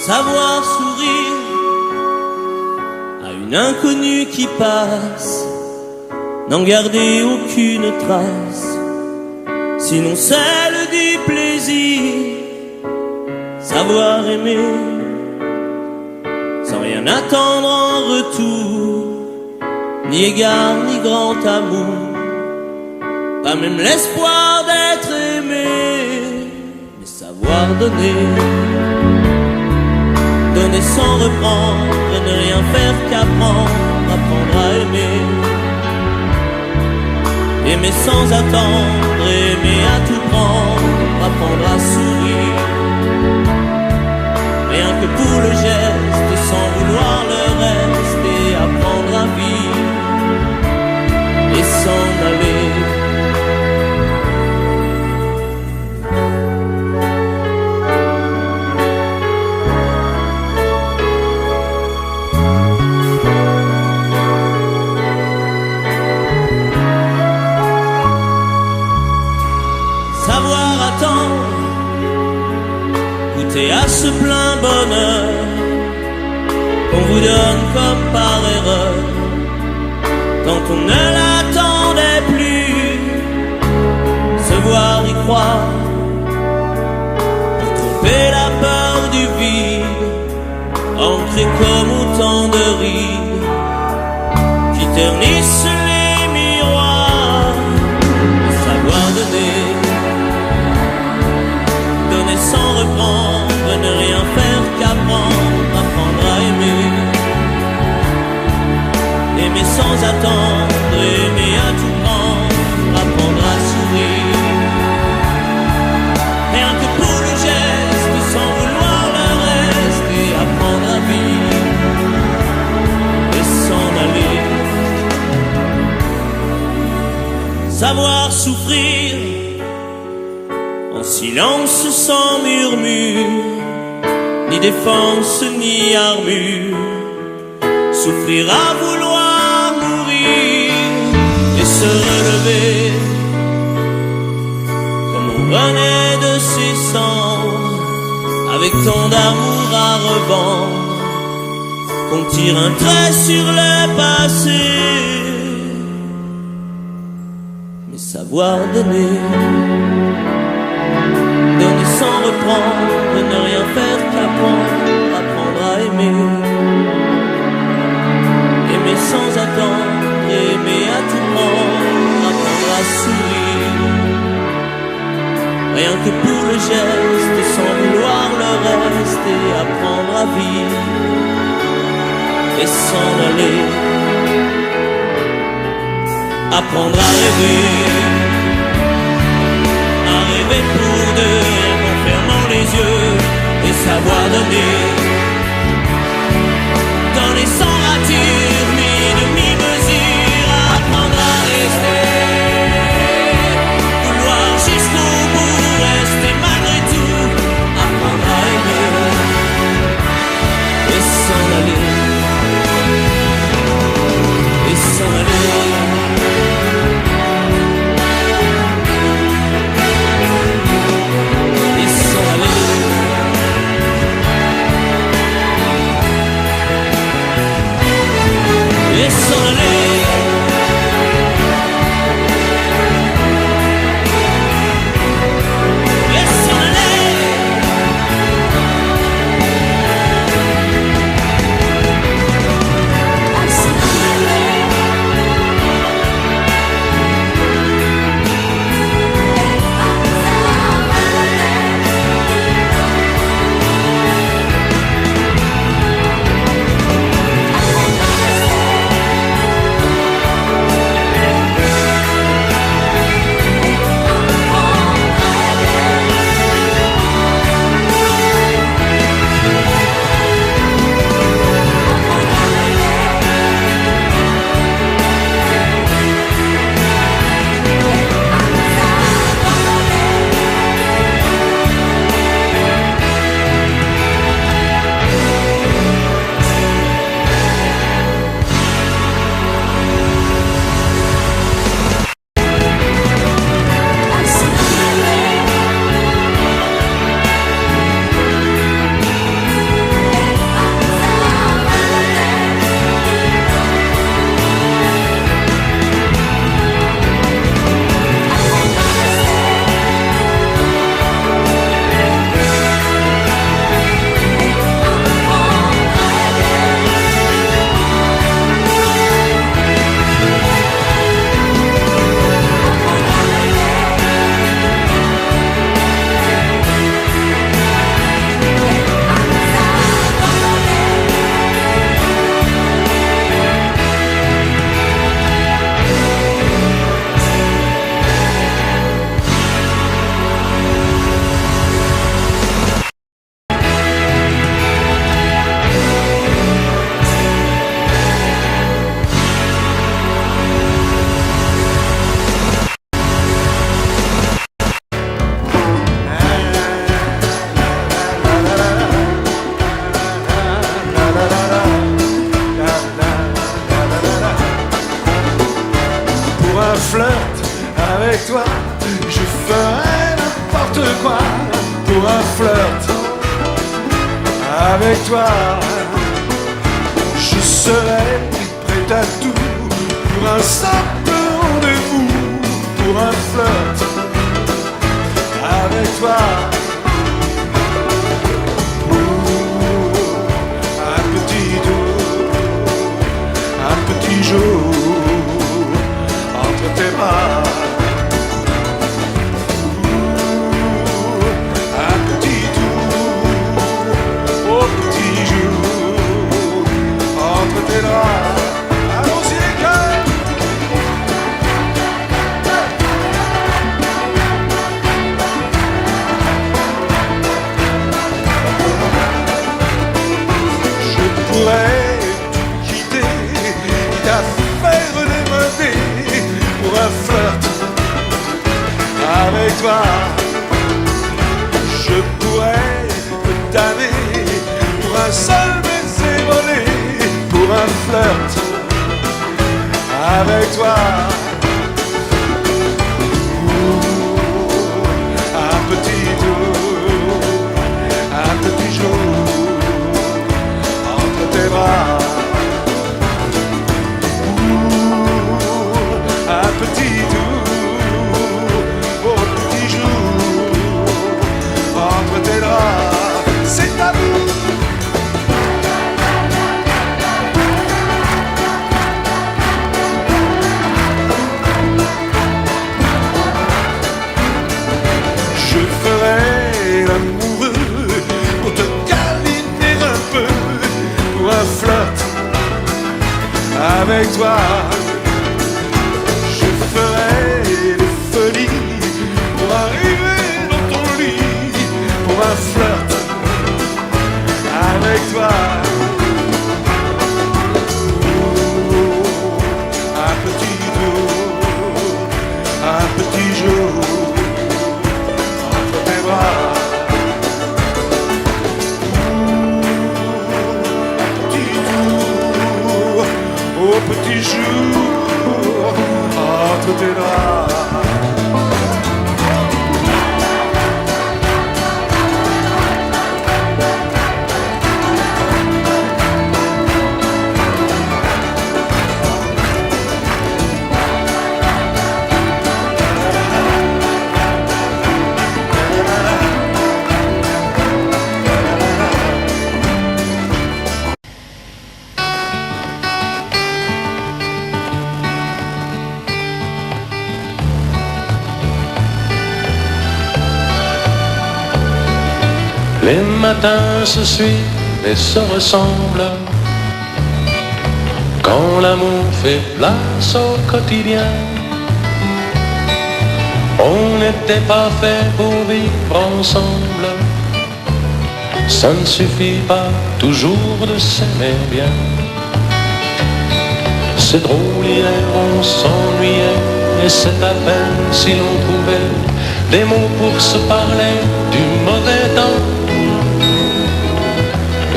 savoir sourire à une inconnue qui passe, n'en garder aucune trace, sinon celle du plaisir, savoir aimer sans rien attendre en retour, ni égard ni grand amour, pas même l'espoir d'être aimé, mais savoir donner, donner sans reprendre, ne rien faire qu'apprendre, apprendre à aimer, aimer sans attendre, aimer à tout prendre, apprendre à sourire, rien que pour le geste, sans vouloir le reste, et apprendre à vivre et s'en aller. Savoir attendre, goûter à ce plein bonheur qu'on vous donne comme par erreur, quand on ne l'attendait plus, se voir y croire, pour tromper la peur du vide, ancré comme autant de rides qui ternissent les miroirs. Savoir donner, donner sans reprendre, ne rien faire qu'apprendre, apprendre à aimer, aimer sans attendre, aimer à tout prendre, apprendre à sourire, rien que pour le geste, sans vouloir le reste, et apprendre à vivre et s'en aller. Savoir souffrir en silence sans murmure, ni défense ni armure, souffrir à vouloir mourir et se relever comme on renaît de ses cendres, avec tant d'amour à revendre qu'on tire un trait sur le passé, mais savoir donner, donner sans reprendre, ne rien faire qu'apprendre, apprendre à aimer, aimer sans attendre, aimer à tout prendre, apprendre à sourire, rien que pour le geste, sans vouloir le reste, et apprendre à vivre et s'en aller, apprendre à rêver pour deux, en fermant les yeux, et savoir donner, donner sans rature, ni demi-mesure, apprendre à rester, vouloir jusqu'au bout, rester malgré tout, apprendre à aimer, et s'en aller, et s'en aller. flirt avec toi. Je ferai n'importe quoi pour un flirt avec toi. Je serai prêt à tout pour un simple rendez-vous, pour un flirt avec toi. Un petit doux, un petit jour entre tes bras. Un petit doux, au petit jour entre tes bras. Allons-y les cœurs. Je pourrais tout quitter, t'affaire démodée pour un flirt avec toi. Je pourrais te damner pour un seul baiser volé, pour un flirt avec toi. Un petit tour, un petit jour entre tes bras. Un petit tour, au petit jour entre tes draps. C'est à vous. Je ferai l'amoureux pour te câliner un peu, pour un flirt avec toi. Je ferai des folies pour arriver dans ton lit, pour un flirt avec toi. Un petit tour, un petit jour entre tes bras. Un petit tour, au petit jour entre tes bras. Les matins se suivent et se ressemblent quand l'amour fait place au quotidien. On n'était pas fait pour vivre ensemble. Ça ne suffit pas toujours de s'aimer bien. C'est drôle, hier on s'ennuyait, et c'est à peine si l'on trouvait des mots pour se parler du mauvais temps.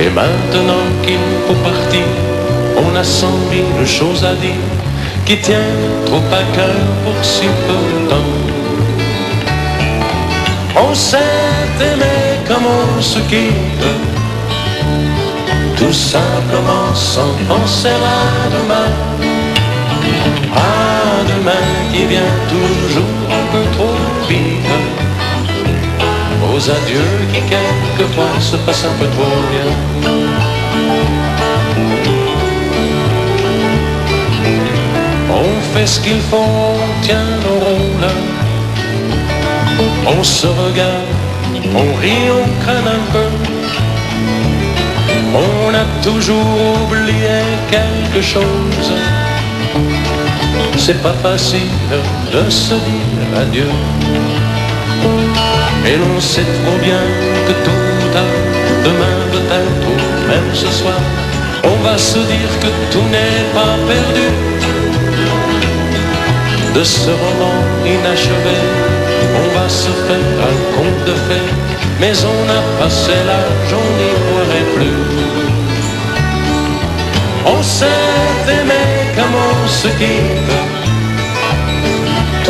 Et maintenant qu'il faut partir, on a 100 000 choses à dire qui tiennent trop à cœur pour si peu de temps. On s'est aimé comme on se quitte, tout simplement sans penser à demain. À demain qui vient toujours un peu trop vite, aux adieux qui quelquefois se passent un peu trop bien. On fait ce qu'il faut, on tient nos rôles, on se regarde, on rit, on craint un peu. On a toujours oublié quelque chose. C'est pas facile de se dire adieu. Et l'on sait trop bien que tôt ou tard, demain peut-être ou même ce soir, on va se dire que tout n'est pas perdu. De ce roman inachevé, on va se faire un conte de fées, mais on a passé l'âge, on n'y pourrait plus. On s'est aimé comme on se quitte,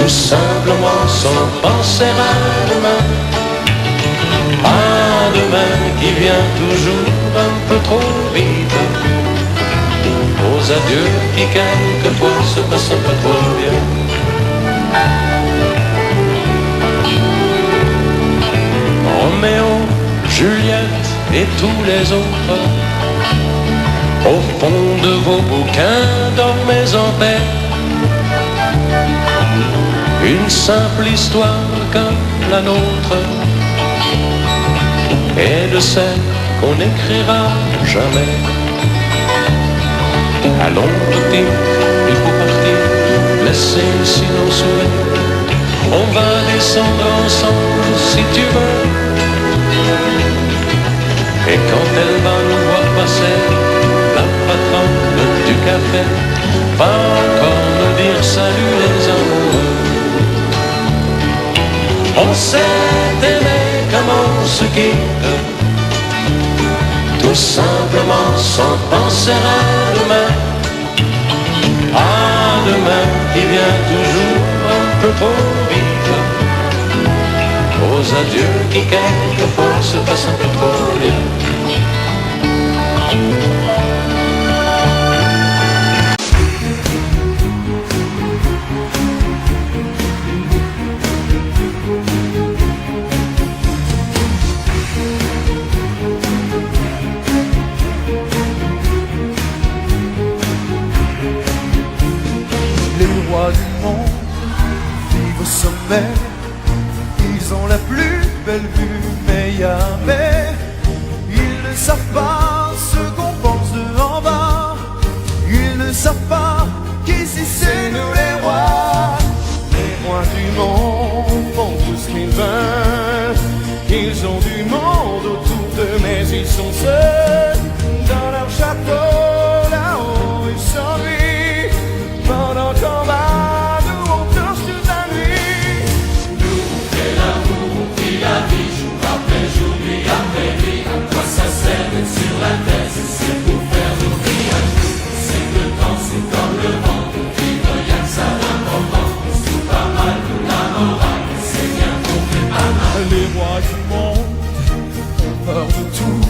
tout simplement sans penser à demain. À demain qui vient toujours un peu trop vite, aux adieux qui quelquefois se passent un peu trop bien. Roméo, Juliette et tous les autres, au fond de vos bouquins, dormez en paix. Une simple histoire comme la nôtre, et de celle qu'on n'écrira jamais. Allons petit, il faut partir, laisser ici nos souvenirs. On va descendre ensemble si tu veux. Et quand elle va nous voir passer, la patronne du café va encore nous dire salut les amoureux. On s'est aimé comme on se quitte, tout simplement sans penser à demain. À demain qui vient toujours un peu trop vite, aux adieux qui quelquefois se passent un peu trop bien. Ils ont la plus belle vue, mais jamais ils ne savent pas ce qu'on pense de en bas. Ils ne savent pas qu'ici c'est nous les rois. Les rois du monde font tout ce qu'ils veulent. Ils ont du monde autour d'eux, mais ils sont seuls dans leur château, là-haut ils s'ennuient pendant qu'on va. Les rois du monde ont peur de tout,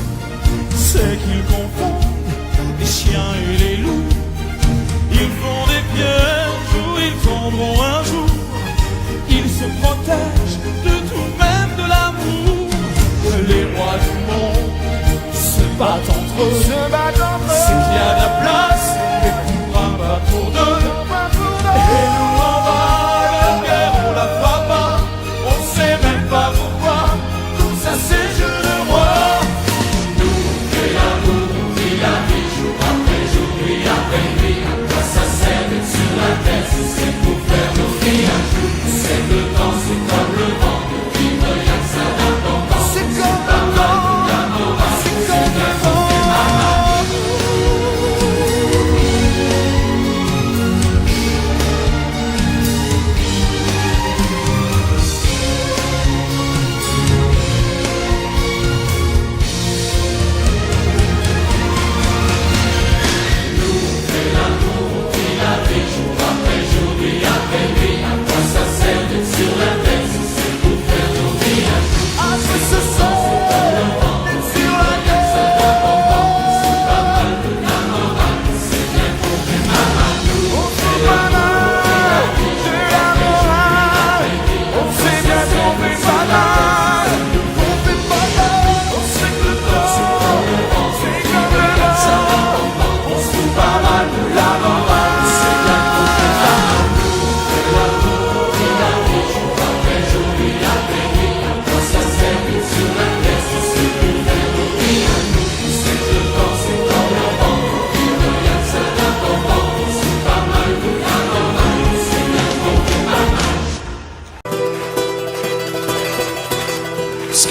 c'est qu'ils confondent les chiens et les loups. Ils font des pièges où ils tomberont un jour. Ils se protègent de tout, même de l'amour. Les rois du monde se battent entre eux, c'est qu'il y a de la place, mais tout bras pas pour deux. Et nous en bas, la guerre on la fera pas, on sait même pas pourquoi. Tout ça c'est jeu de roi. Nous on fait l'amour, on vit la vie, jour après jour, nuit après nuit. À quoi ça sert d'être sur la terre si c'est pour faire nos vies? C'est le temps, c'est comme le vent, de vivre y'a que ça d'important. C'est comme le vent, c'est comme le vent.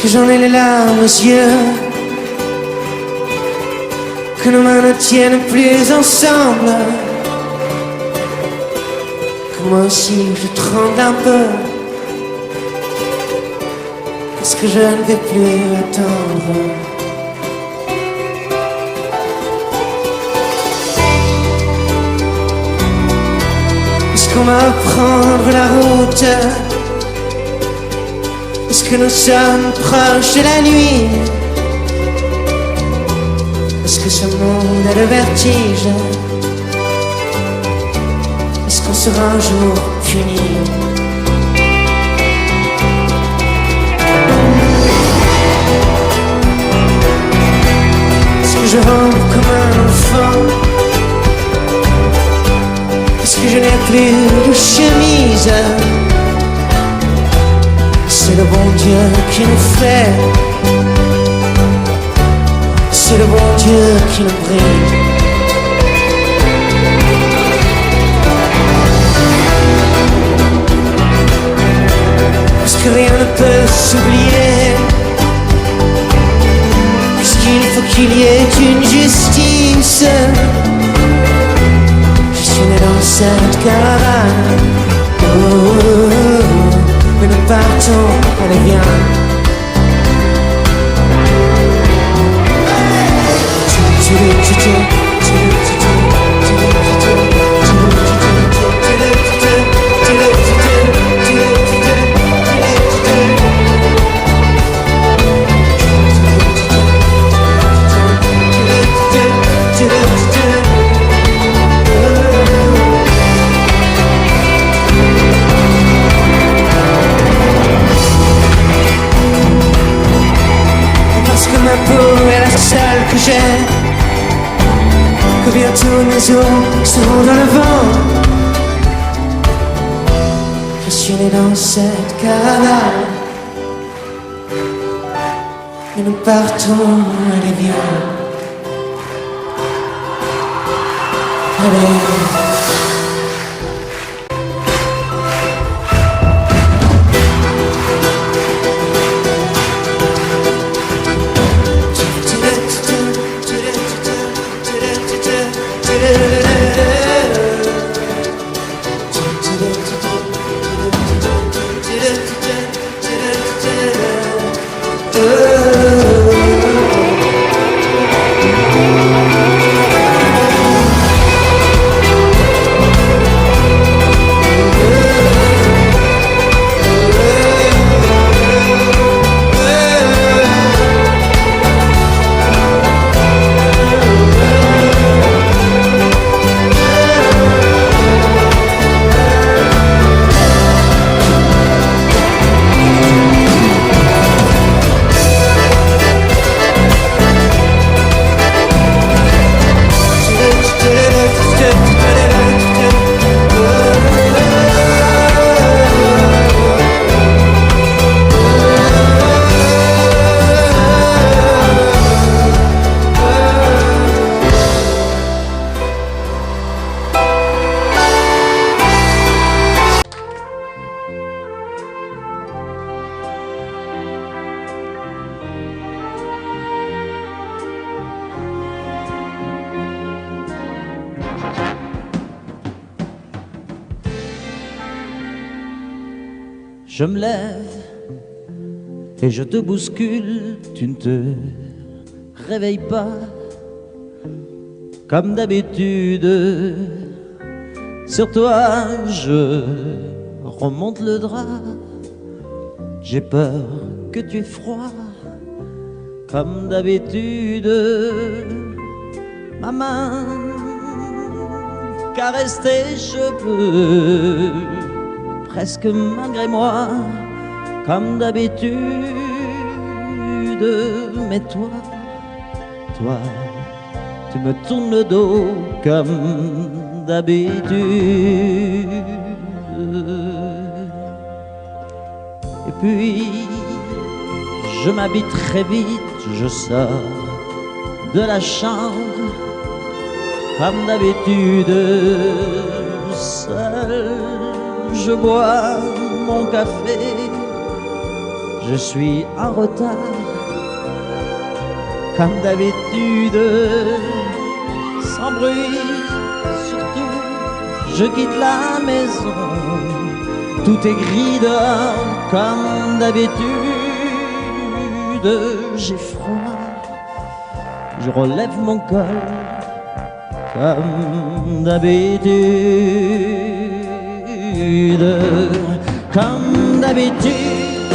Que j'en ai les larmes aux yeux, que nos mains ne tiennent plus ensemble, que moi aussi je tremble un peu, parce que je ne vais plus attendre. Parce qu'on va prendre la route? Est-ce que nous sommes proches de la nuit? Est-ce que ce monde a le vertige? Est-ce qu'on sera un jour fini? Est-ce que je rampe comme un enfant? Est-ce que je n'ai plus de chemise? C'est le bon Dieu qui nous fait, c'est le bon Dieu qui nous brille. Parce que rien ne peut s'oublier, puisqu'il faut qu'il y ait une justice. Je suis né dans cette caravane. Mais nous partons, allez viens. Ma peau est la seule que j'ai, que bientôt mes os seront dans le vent. Je suis né dans cette caravane, et nous partons, allez viens. Allez. Je me lève et je te bouscule, tu ne te réveilles pas comme d'habitude. Sur toi je remonte le drap, j'ai peur que tu aies froid comme d'habitude. Ma main caresse tes cheveux presque malgré moi, comme d'habitude. Mais toi, tu me tournes le dos comme d'habitude. Et puis, je m'habille très vite, je sors de la chambre, comme d'habitude, seul. Je bois mon café, je suis en retard, comme d'habitude, sans bruit, surtout, je quitte la maison, tout est gris dehors, comme d'habitude, j'ai froid, je relève mon col, comme d'habitude. Comme d'habitude,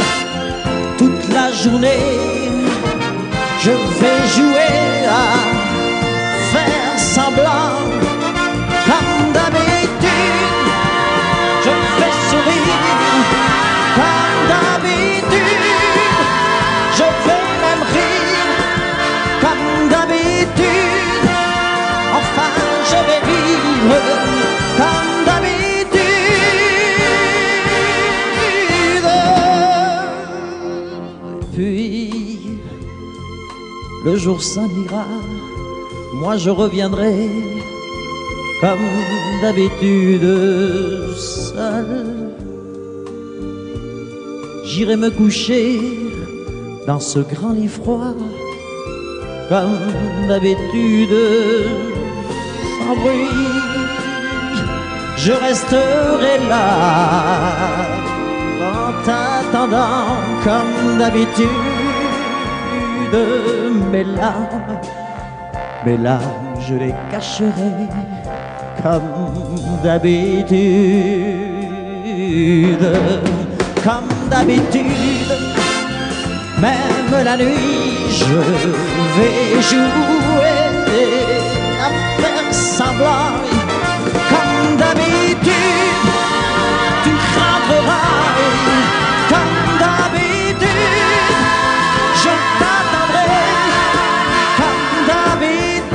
toute la journée, je vais jouer à faire semblant. Comme d'habitude, je fais sourire. Comme d'habitude, je vais même rire. Comme d'habitude, enfin je vais vivre. Comme d'habitude. Puis le jour s'en ira, moi je reviendrai comme d'habitude seul. J'irai me coucher dans ce grand lit froid, comme d'habitude, sans bruit. Je resterai là, en t'attendant, comme d'habitude. Mes larmes, je les cacherai, comme d'habitude. Comme d'habitude, même la nuit, je vais jouer à faire semblant. Comme d'habitude, tu rentreras. Comme d'habitude, je t'attendrai. Comme d'habitude,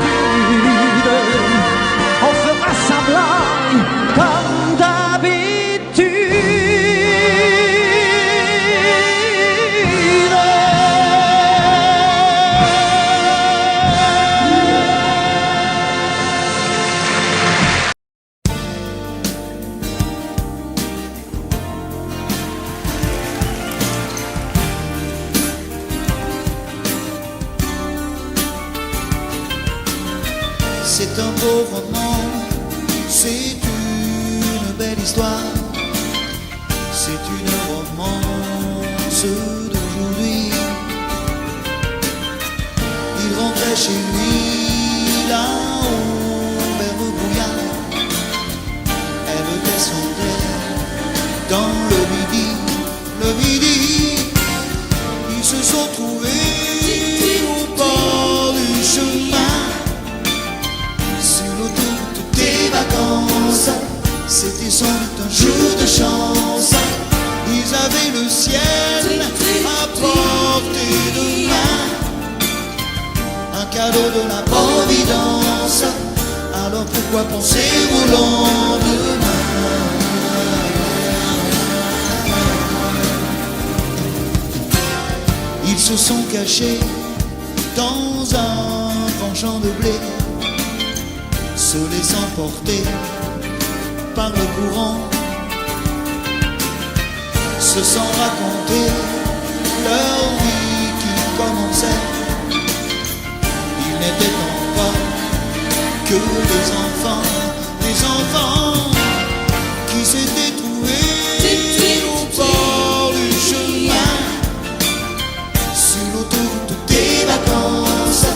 on fera semblant. Comme d'habitude. C'est un beau roman, c'est une belle histoire, c'est une romance d'aujourd'hui. Il rentrait chez lui là-haut vers le brouillard, elle descendait dans le midi, ils se sont trouvés au bord du chemin. C'était sans doute un jour de chance. Ils avaient le ciel à portée de main, un cadeau de la Providence. Alors pourquoi penser au lendemain? Ils se sont cachés dans un grand champ de blé, se laissant porter par le courant, se sont racontés leur vie qui commençait. Ils n'étaient encore que des enfants qui s'étaient trouvés au bord du chemin, sur l'autoroute des vacances.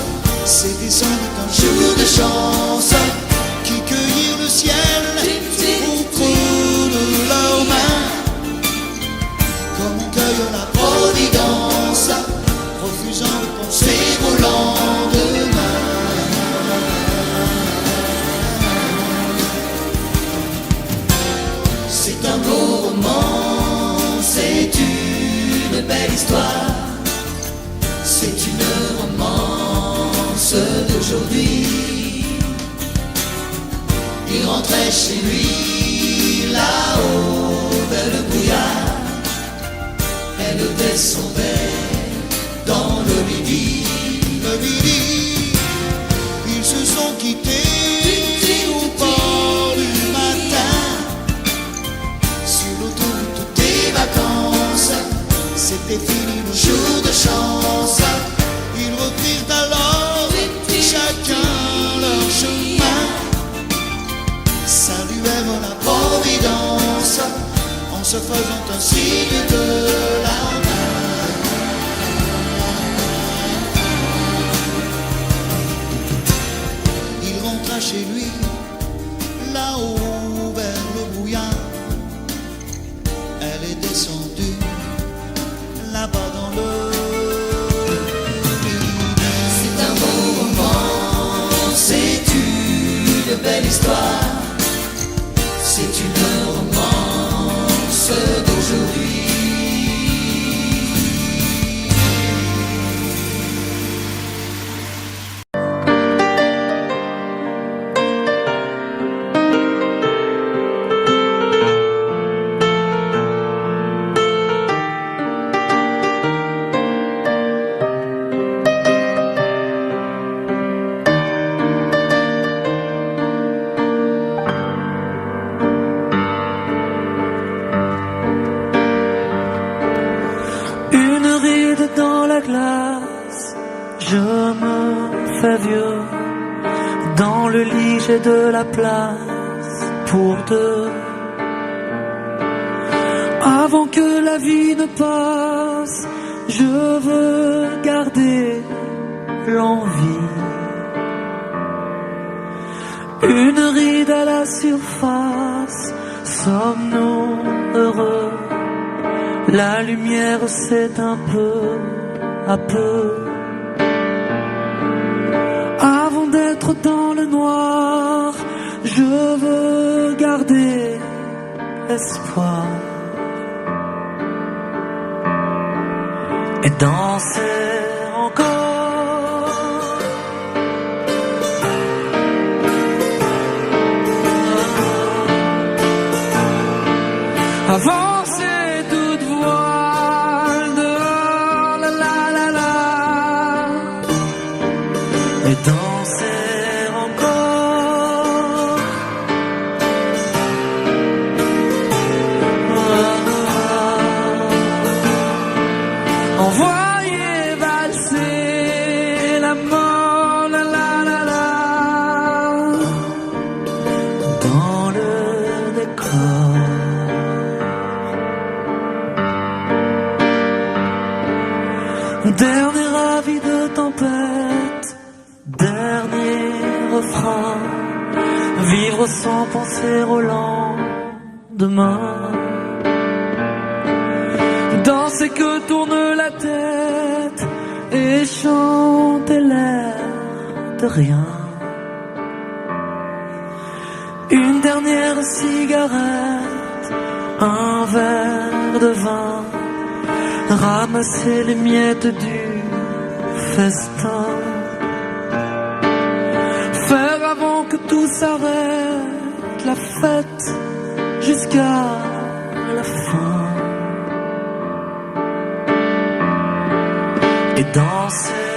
C'était sans doute un jour de chance qui cueillirent le ciel au creux de leurs mains, comme on cueille la Providence, refusant de penser au lendemain. C'est un beau roman, c'est une belle histoire, c'est une romance d'aujourd'hui. Il rentrait chez lui là-haut vers le brouillard, elle descendait dans le midi. Ils se sont quittés au bord du matin, sur l'autoroute des vacances. C'était fini le jour de chance. Ils reprirent alors chacun leur chemin, saluèrent la Providence en se faisant un signe de la main. Il rentra chez lui là-haut vers le brouillard, descendu là-bas dans le... C'est un beau roman, c'est une belle histoire, c'est une romance d'aujourd'hui. Dans la glace, je me fais vieux. Dans le lit, j'ai de la place pour deux. Avant que la vie ne passe, je veux garder l'envie. Une ride à la surface, sommes-nous heureux? La lumière s'éteint peu à peu. Avant d'être dans le noir, je veux garder espoir et danser encore. Avancer toute voile dehors, la la la la, et danser encore. Envoyer valser la mort, la la la la, dans le décor. Dernier avis de tempête, dernier refrain, vivre sans penser au lendemain. Danser que tourne la tête et chanter l'air de rien. Une dernière cigarette, un verre de vin, ramasser les miettes du festin, faire avant que tout s'arrête la fête jusqu'à la fin, et danser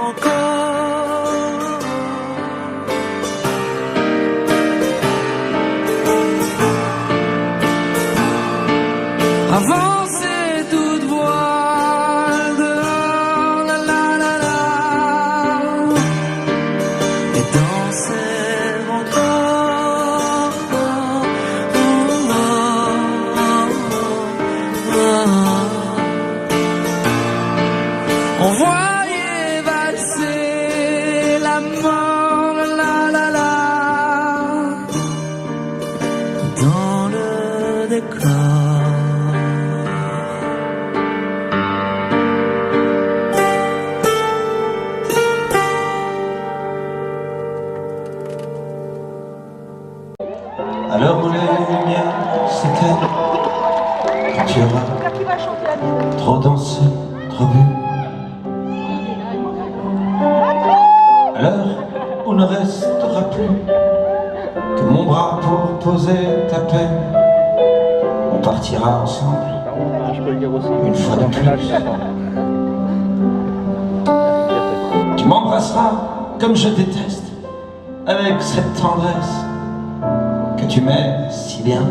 encore. Avancer toute voile dehors, la la la la, et danser encore. Envoyer valser la mort, la la la, dans le décor. Alors où les lumières s'éteignent, quand tu auras trop dansé, trop bu, alors où ne restera plus que mon bras pour poser ta peine, on partira ensemble une fois de plus. Tu m'embrasseras comme je déteste, avec cette tendresse que tu mets si bien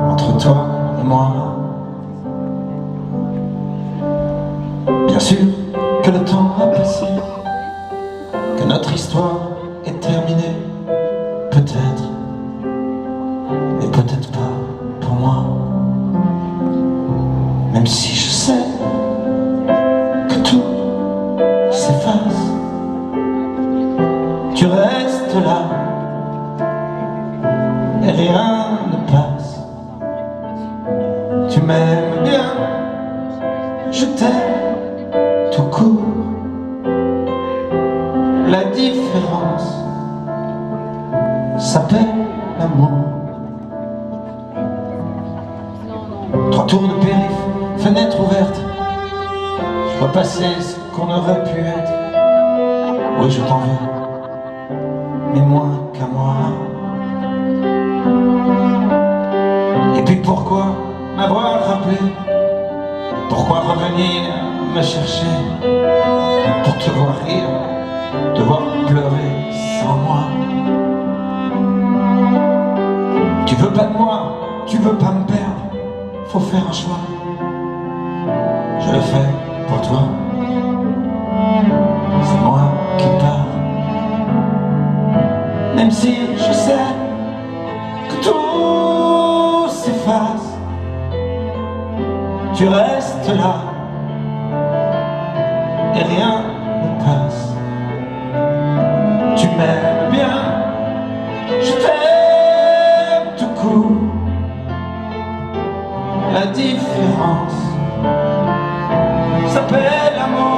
entre toi et moi. Bien sûr que le temps a passé, que notre histoire est terminée, peut-être, mais peut-être pas pour moi. Même si je sais que tout s'efface, tu restes là et rien ne passe. m'aimes bien, je t'aime tout court. La différence s'appelle l'amour. 3 tours de périph', fenêtre ouverte, je vois passer ce qu'on aurait pu être. Oui, je t'en veux, mais moins qu'à moi. Et puis pourquoi m'avoir rappelé? Pourquoi revenir me chercher? Pour te voir rire, te voir pleurer sans moi. Tu veux pas de moi, tu veux pas me perdre. Faut faire un choix. Je le fais pour toi. C'est moi qui pars. Même si je sais que tout s'efface, tu restes là et rien ne passe. Tu m'aimes bien, je t'aime tout court. La différence s'appelle l'amour.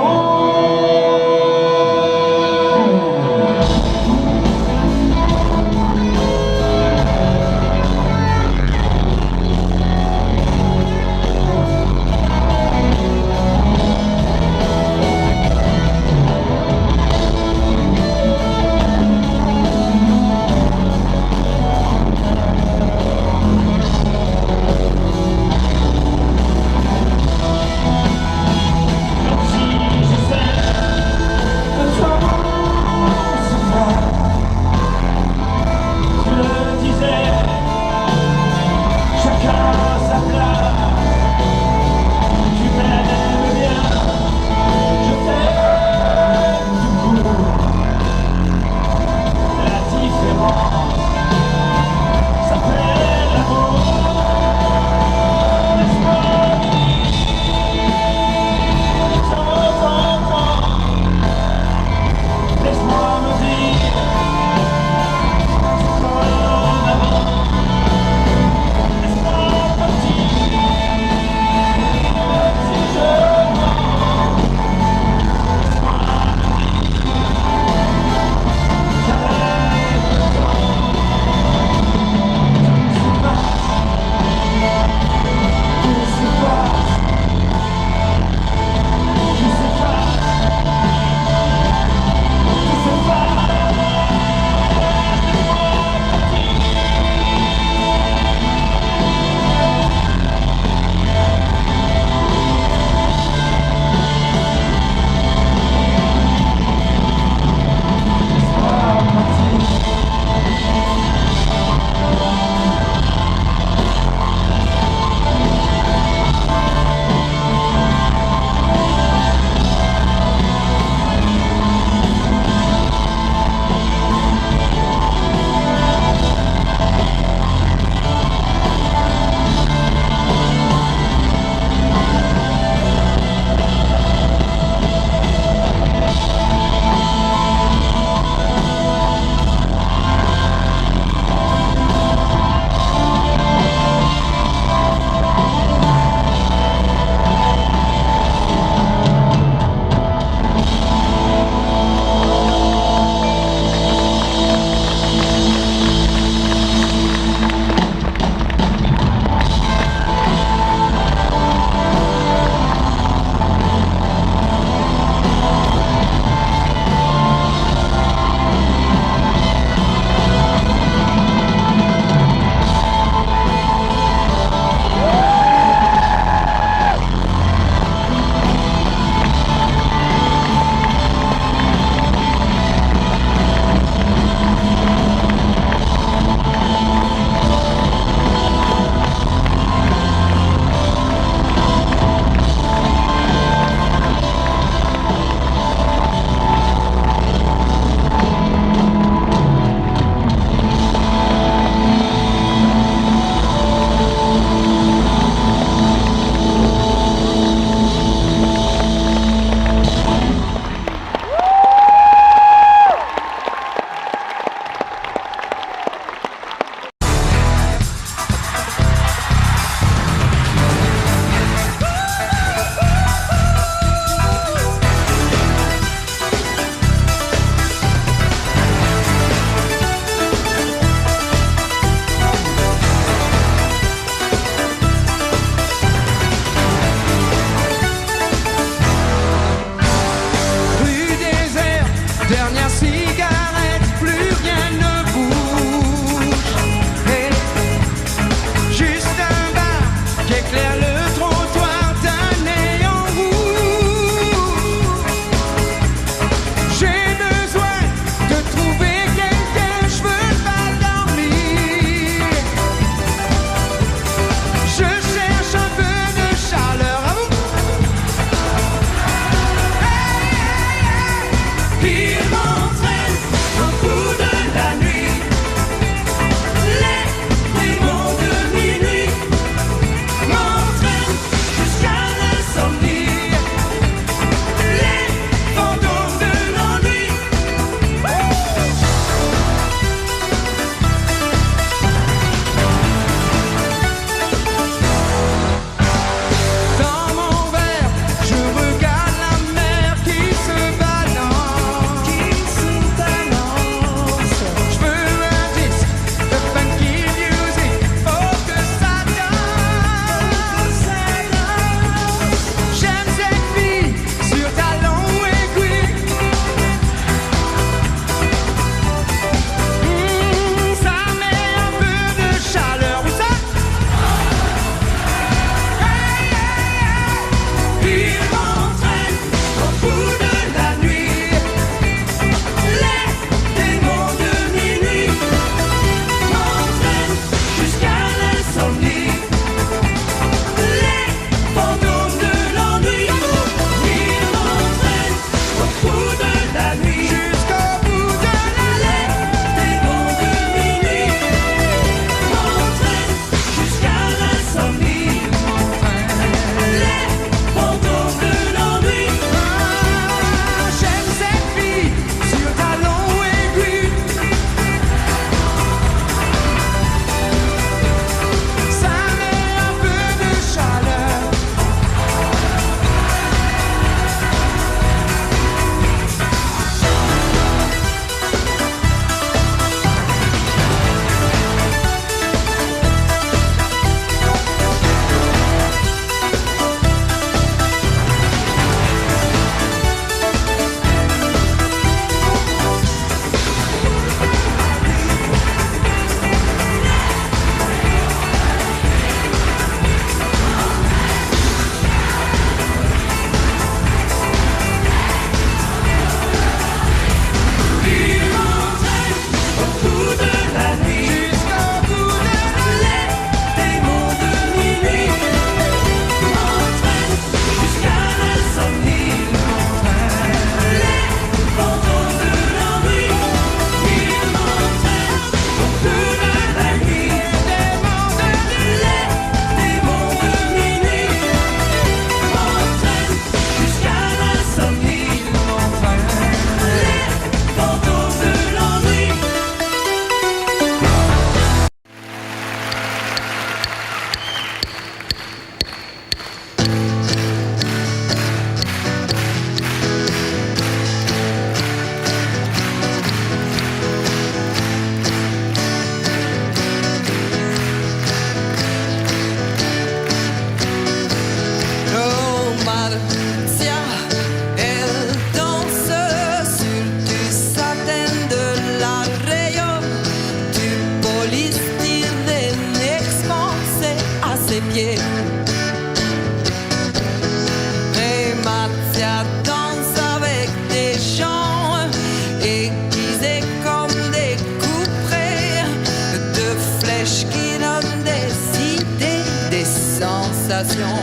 civilisation.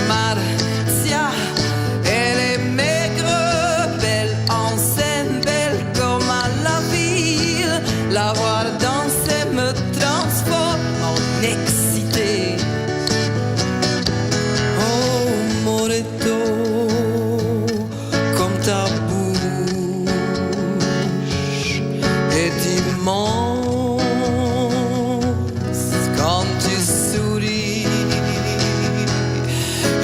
Marcia, elle est maigre, belle en scène, belle comme à la ville. La voir danser me transforme en excité. Oh, Moreto, comme ta bouche est immense quand tu souris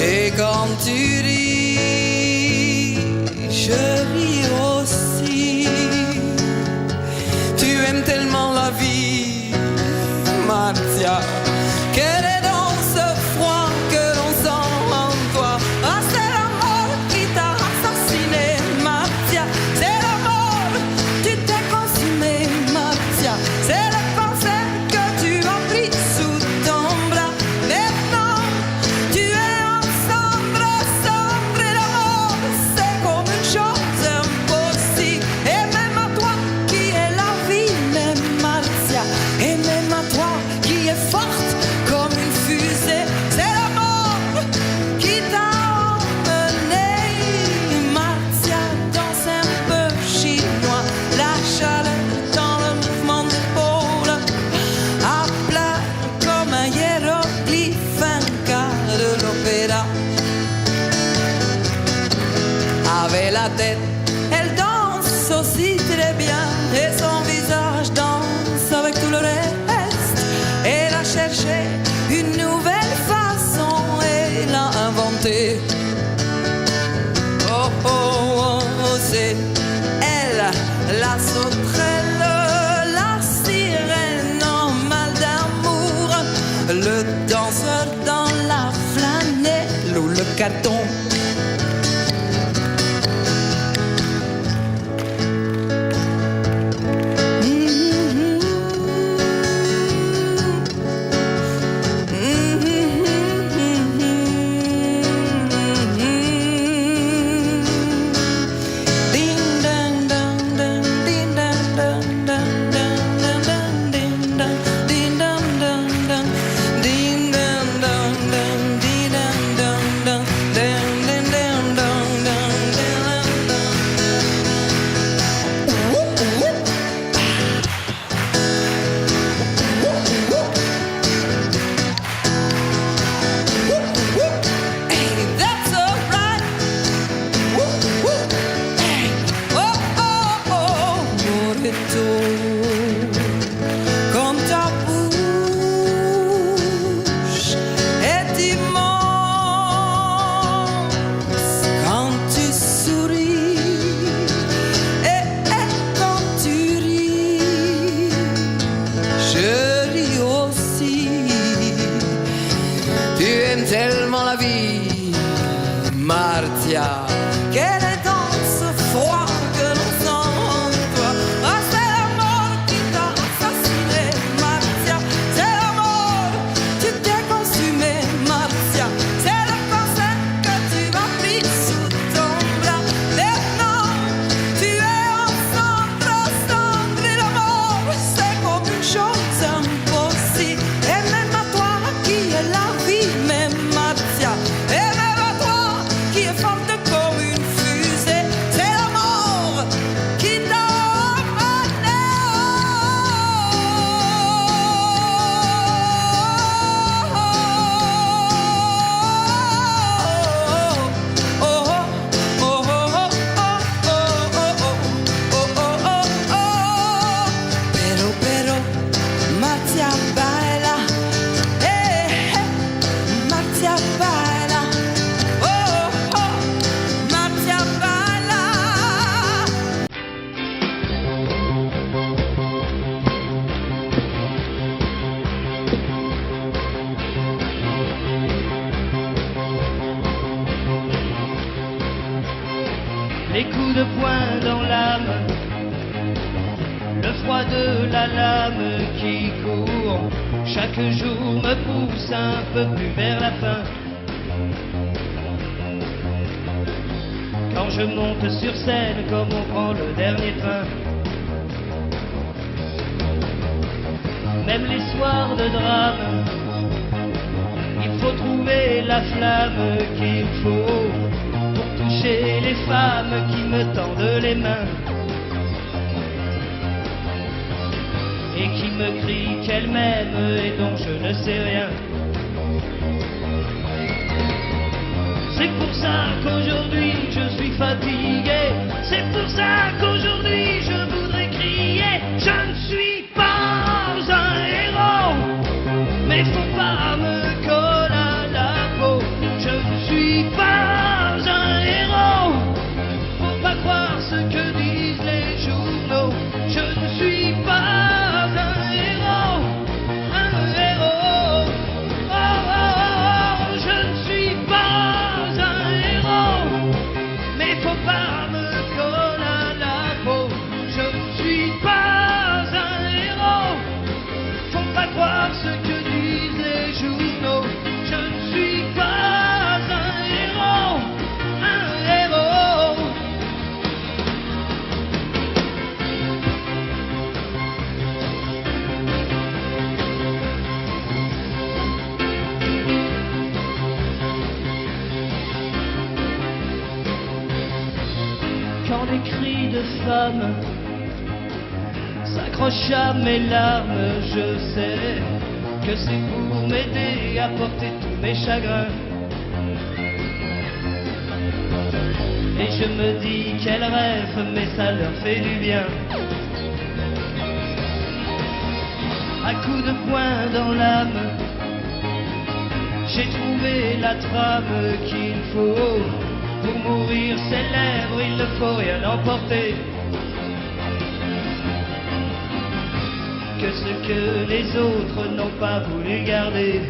et quand tu ris, je ris aussi. Tu aimes tellement la vie, Marcia, qu'elle est dans ce froid que l'on sent en toi. Ah, c'est la mort qui t'a assassiné, Marcia. C'est la mort, tu t'es consumé, Marcia. C'est le cancer que tu as pris sous ton bras. Maintenant, tu es en sombre, sombre, et la mort, c'est comme une chose impossible. Et même à toi qui est la vie, même Marcia, et même à toi qui est forte comme une fusée, c'est la mort qui t'a emmené. Marcia danse un peu chinois, la chaleur dans le mouvement d'épaule, à plat comme un hiéroglyphe, un cas de l'opéra. Avec la tête, elle danse aussi très bien, et son visage danse avec tout le reste. Elle a cherché une nouvelle façon et l'a inventée. Oh, oh, oh, c'est elle, la sauterelle, la sirène en mal d'amour, le danseur dans la flanelle ou le carton. Comme ta bouche est immense quand tu souris et quand tu ris, je ris aussi. Tu aimes tellement la vie, Marcia, qu'elle est dans ce froid que l'on sent en toi. Ah, c'est la mort qui t'a assassiné, Marcia. C'est la mort, tu t'es consumé, Marcia. C'est le cancer que tu as pris sous ton bras. Maintenant, tu es en cendre, cendre, et la mort, c'est comme une chose impossible. Et même à toi qui est la vie, même Marcia, et même à toi qui est forte comme une fusée, c'est la mort qui t'a emmené. Oh, oh, oh, oh, oh, oh, pero, Marcia baila, Marcia baila, oh, oh, Marcia baila. Les coups de poing dans l'âme, le froid de la lame qui court, chaque jour me pousse un peu plus vers la fin. Quand je monte sur scène comme on prend le dernier train, même les soirs de drame, trouver la flamme qu'il faut pour toucher les femmes qui me tendent les mains et qui me crient qu'elles m'aiment et dont je ne sais rien. C'est pour ça qu'aujourd'hui je suis fatigué. C'est pour ça qu'aujourd'hui je voudrais crier. Je ne suis pas un héros, mais faut pas me coller à la peau. Je ne suis pas un héros, faut pas croire ce que disent les journaux. Je ne suis pas un héros, un héros. Oh, oh, oh, je ne suis pas un héros, mais faut pas me coller à la peau. Je ne suis pas un héros, faut pas croire ce que disent les journaux. Je ne suis pas un héros, un héros. Quand les cris de femmes s'accrochent à mes larmes, je sais que c'est pour m'aider à porter tous mes chagrins. Et je me dis qu'elles rêvent, mais ça leur fait du bien. À coups de poing dans l'âme, j'ai trouvé la trame qu'il faut. Pour mourir célèbre, il ne faut rien emporter que ce que les autres n'ont pas voulu garder.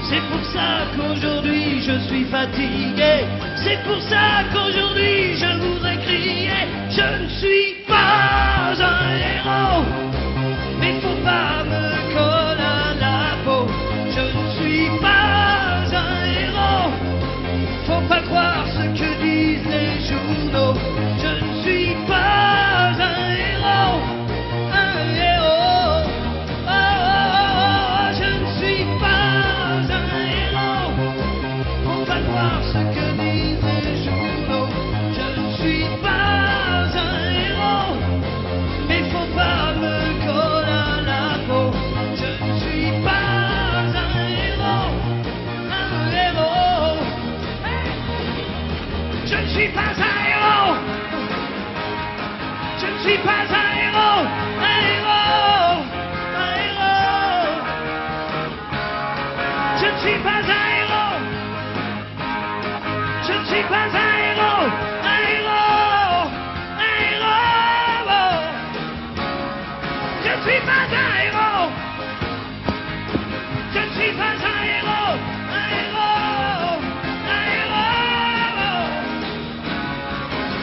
C'est pour ça qu'aujourd'hui je suis fatigué. C'est pour ça qu'aujourd'hui je voudrais crier. Je ne suis pas un héros, mais faut pas me coller à la peau. Je ne suis pas un héros, faut pas croire ce que disent les journaux. Je ne suis pas un héros, un héros. Oh, oh, oh, je ne suis pas un héros, faut pas croire ce que disent les journaux. Je ne suis pas un héros, mais faut pas me coller à la peau. Je ne suis pas un héros, un héros. Je ne suis pas un héros. Je ne suis pas un héros, un héros, un héros. Je ne suis pas un héros. Je ne suis pas un héros, un héros, un héros. Je ne suis pas un héros. Je ne suis pas un héros, un héros, un héros.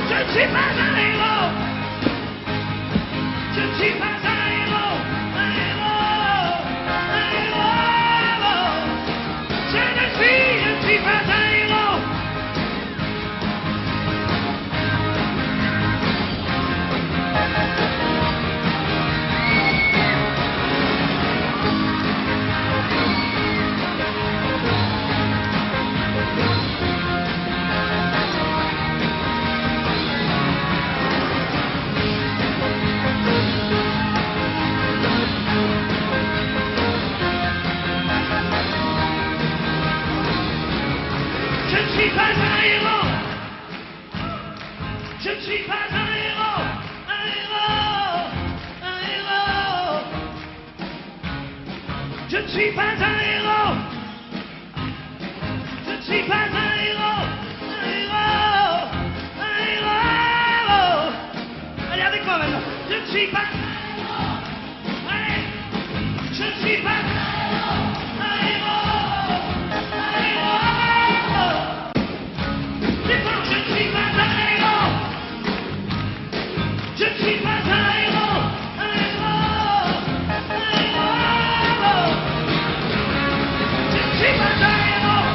Je ne suis pas un héros. Je ne suis pas un héros, un héros, un héros. Je ne suis pas un héros. Je ne suis pas un héros. Je ne suis pas un héros, un héros, un héros. Je ne suis pas un héros. Je ne suis pas un héros, un héros, un héros. Allez avec moi maintenant. Je ne suis pas un héros. Allez. Je ne suis pas un héros, un héros, un héros. C'est bon, je ne suis pas un héros. Je ne suis pas un héros, un héros, un héros. Je ne suis pas un héros.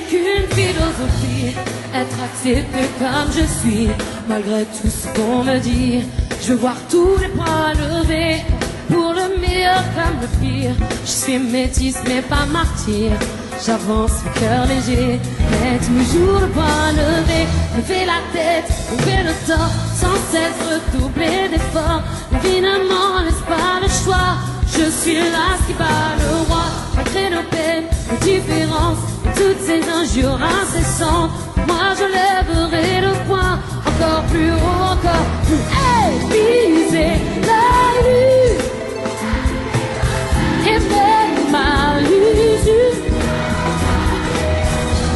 qu'une philosophie, être accepté comme je suis, malgré tout ce qu'on me dit. Je veux voir tous les points levés, pour le meilleur comme le pire. Je suis métisse mais pas martyr, j'avance le cœur léger, mais toujours le poing levé. Lever la tête, lever le torse, sans cesse redoubler d'efforts. La vie ne m'en laisse pas le choix, je suis là qui bat le roi. Malgré nos peines, nos différences, et toutes ces injures incessantes, moi je lèverai le poing, encore plus haut, encore plus aiguisé. La lutte et même ma l'usure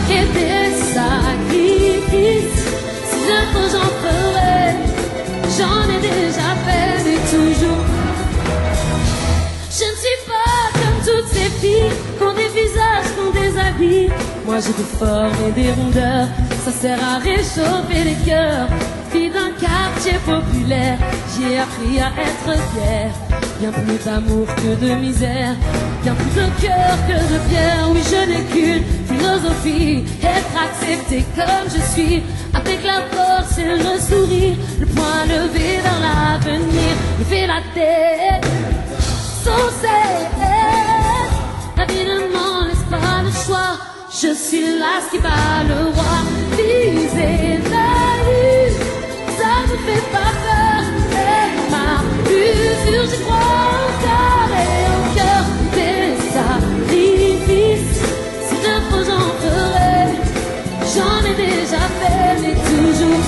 et des sacrifices. Si je peux, j'en ferai, j'en ai déjà fait, mais toujours. Je ne suis pas comme toutes ces filles qui ont des visages, qui ont des habits. Moi j'ai des formes et des rondeurs, ça sert à réchauffer les cœurs. Fille d'un quartier populaire, j'ai appris à être fière. Bien plus d'amour que de misère, bien plus de cœur que de pierre. Oui, je n'ai qu'une philosophie, être accepté comme je suis, avec la force et le sourire, le poing levé vers l'avenir. Lever la tête, sans cesse, la vie ne m'en laisse pas le choix. Je suis là, ce qui bat le roi. Viser la lune, ça ne fait pas peur. Et ma usure, j'y crois encore et au cœur des sacrifices. Si je peux, j'en ferai, j'en ai déjà fait, mais toujours.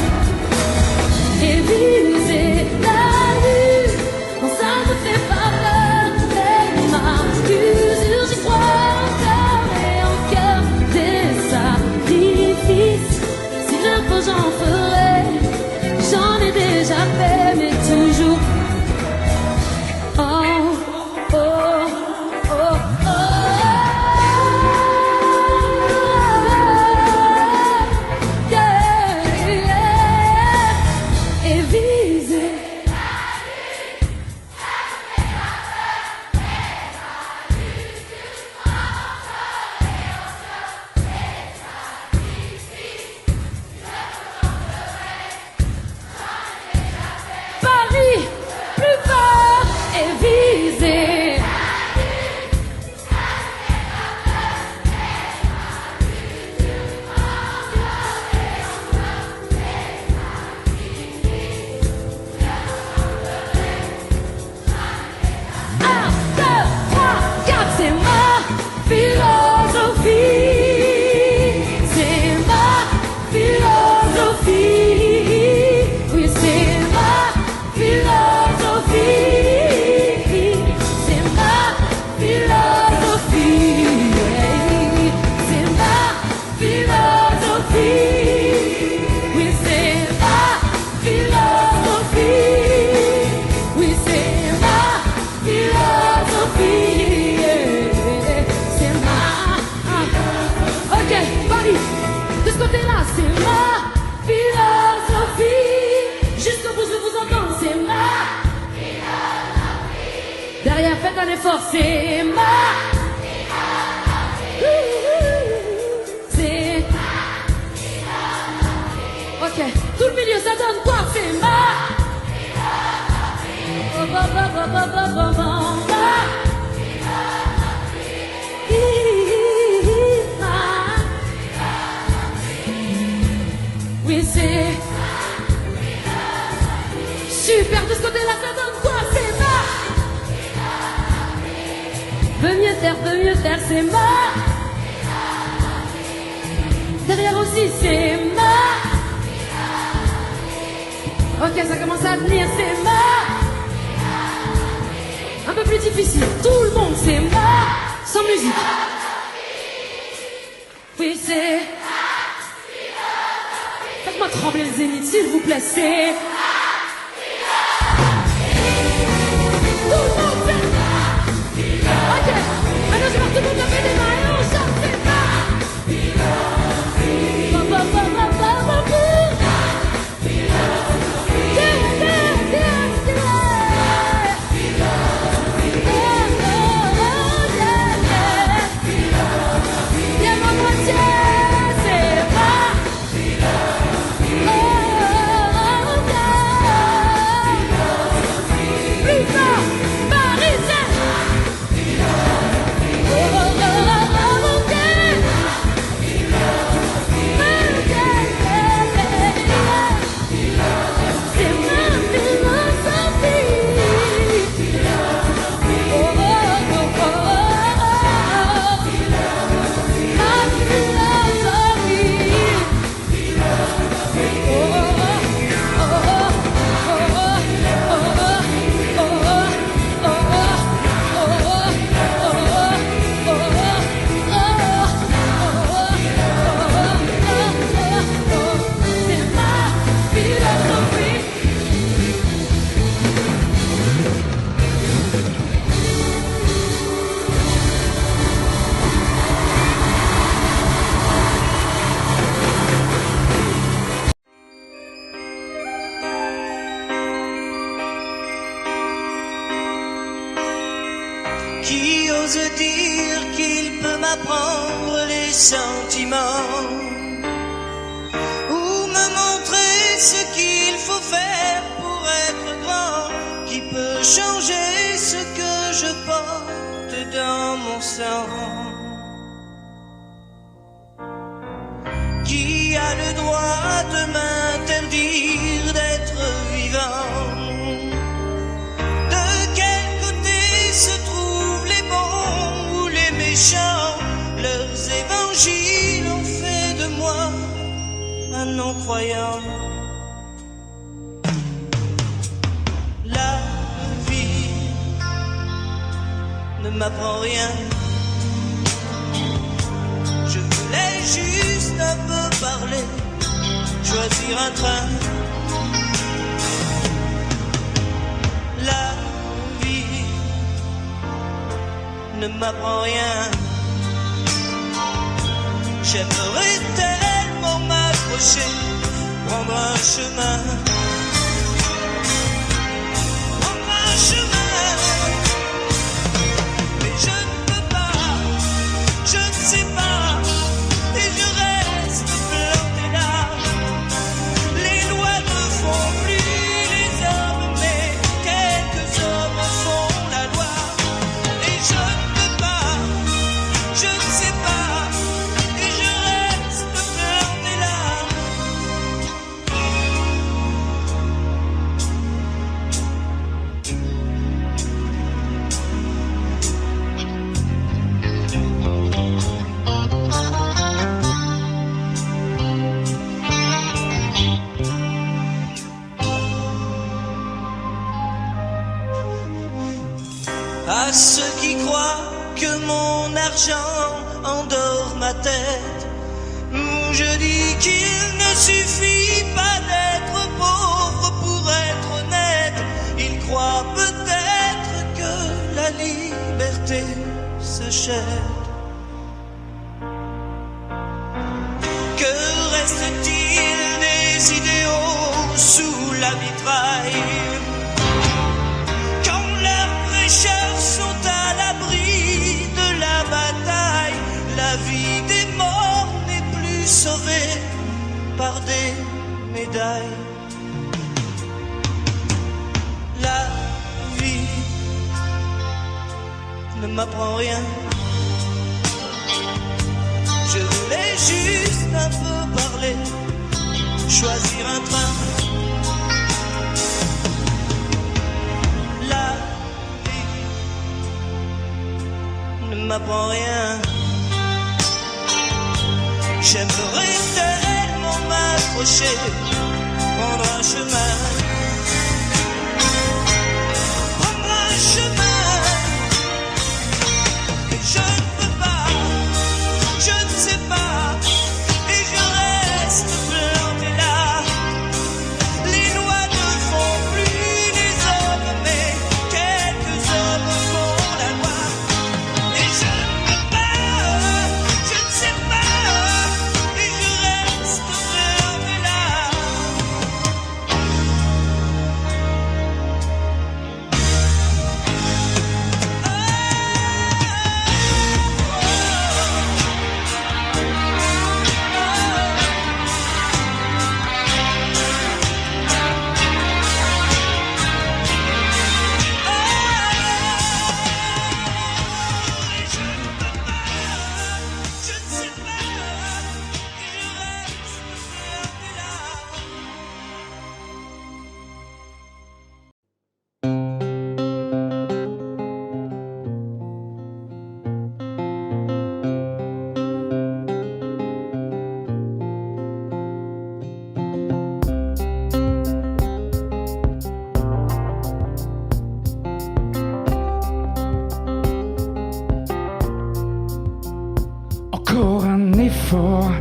Et viser la lune, non, ça ne fait pas peur. Et ma usure, j'y crois encore et au cœur des sacrifices. Si je peux, j'en ferai, j'en ai déjà fait, mais toujours. Oh, oh, oh, oh. Yeah, yeah. Et viser. Paris, plus fort et viser. Un, deux, trois, quatre, c'est ma philosophie. C'est ma philosophie. Oui, c'est ma philosophie. C'est ma philosophie. C'est ma philosophie. Oui, c'est ma philosophie. Oui, c'est ma philosophie. C'est ma. Ok, Paris, de ce côté-là, c'est ma philosophie. Jusqu'au bout, je vous entends, c'est ma philosophie. Derrière, faites un effort, c'est ma philosophie. C'est ok, tout le milieu, ça donne quoi? C'est ma oui, c'est super. De ce côté-là, ça donne quoi? C'est ma veut mieux faire, c'est ma derrière aussi, c'est ma. Ok, ça commence à venir, c'est ma. Un peu plus difficile, tout le monde, c'est ma. Sans musique. Oui, c'est. Faites-moi trembler le zénith, s'il vous plaît, c'est. Tout le monde, c'est. Ok, maintenant je vais voir tout le monde lever des mains et on chante, c'est ma. Yeah, my moitié. Qui ose dire qu'il peut m'apprendre les sentiments ou me montrer ce qu'il faut faire pour être grand? Qui peut changer ce que je porte dans mon sang? Qui a le droit de m'interdire d'être vivant? De quel côté se trouvent les bons ou les méchants? Leurs évangiles ont fait de moi un non-croyant. La vie ne m'apprend rien. Je voulais juste un peu parler, choisir un train. La vie ne m'apprend rien. J'aimerais tellement m'approcher, prendre un chemin. Prendre un chemin. Mais je ne peux pas, je ne sais pas. Et je reste planté là. Les lois ne font plus les hommes, mais quelques hommes font la loi. Et je ne peux pas, je ne sais pas. Et je reste planté là. À ceux qui croient que mon argent endort ma tête, je dis qu'il ne suffit pas d'être pauvre pour être honnête. Ils croient peut-être que la liberté s'achète. Que reste-t-il des idéaux sous la mitraille? Quand leurs prêcheurs sont à l'abri de la bataille, la vie des morts n'est plus sauvée par des médailles. La vie ne m'apprend rien. Je voulais juste un peu parler, choisir un train. La vie ne m'apprend rien. J'aimerais tellement m'approcher, prendre un chemin. Prendre un chemin. Et je ne peux pas, je ne sais pas. Et je reste planté là. Les lois ne font plus les hommes, mais quelques hommes font la loi. Et je ne peux pas, je ne sais pas. Et je reste planté là. Encore un effort,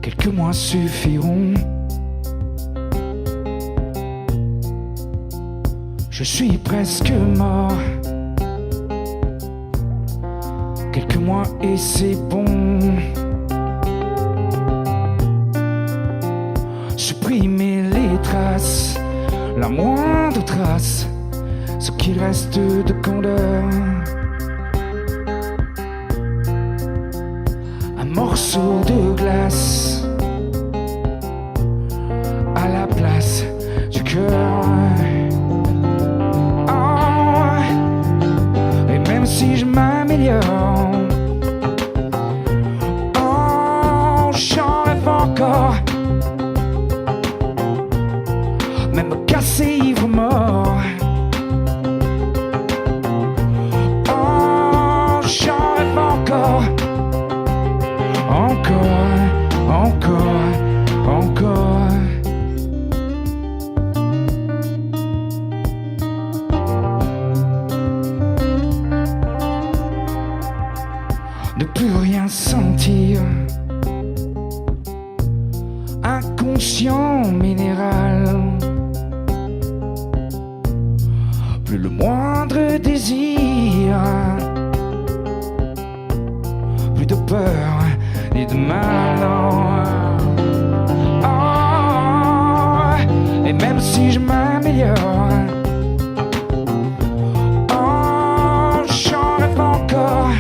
quelques mois suffiront. Je suis presque mort, quelques mois et c'est bon. Supprimer les traces, la moindre trace ce qu'il reste de candeur. Un morceau de glace à la place du cœur. Oh, et même si je m'améliore, oh, j'en rêve encore. Même cassé, ivre, mort. Oh, j'en rêve encore. Encore, encore, encore. Ne plus rien sentir. Inconscient minéral. Plus le moindre désir. Plus de peur ni de mal. Oh, et même si je m'améliore, oh, j'en rêve encore.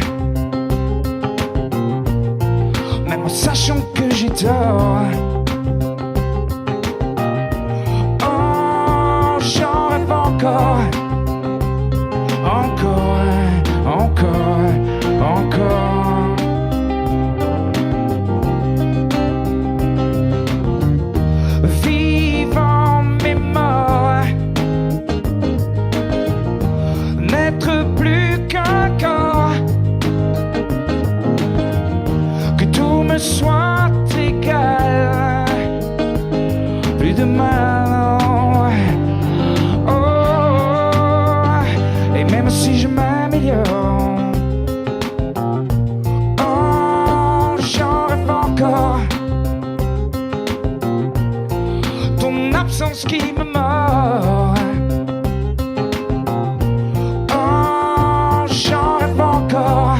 Même en sachant que j'ai tort. Oh, j'en rêve encore. Encore, encore, encore. Vivant mais mort, n'être plus qu'un corps, que tout me soit égal, plus de mal. Oh, et même si je m'améliore, oh, j'en rêve encore. Ton absence qui me mord. Oh, j'en rêve encore.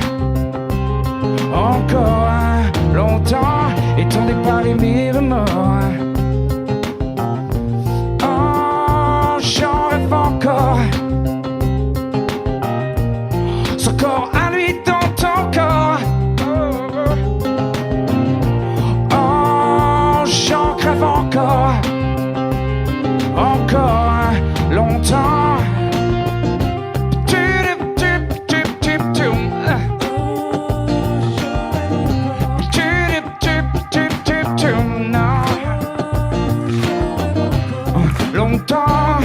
Encore longtemps, et ton départ et mes remords. Oh, j'en rêve encore. Son corps à lui dans ton corps. Oh, j'en crève encore. Encore longtemps. Longtemps,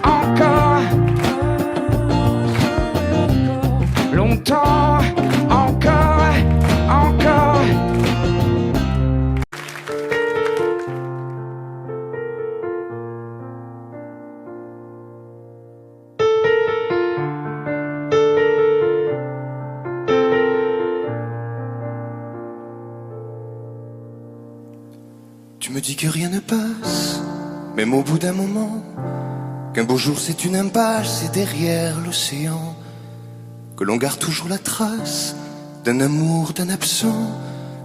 encore. Longtemps, encore, encore. Tu me dis que rien ne passe, même au bout d'un moment, qu'un beau jour c'est une impasse et derrière l'océan, que l'on garde toujours la trace d'un amour, d'un absent,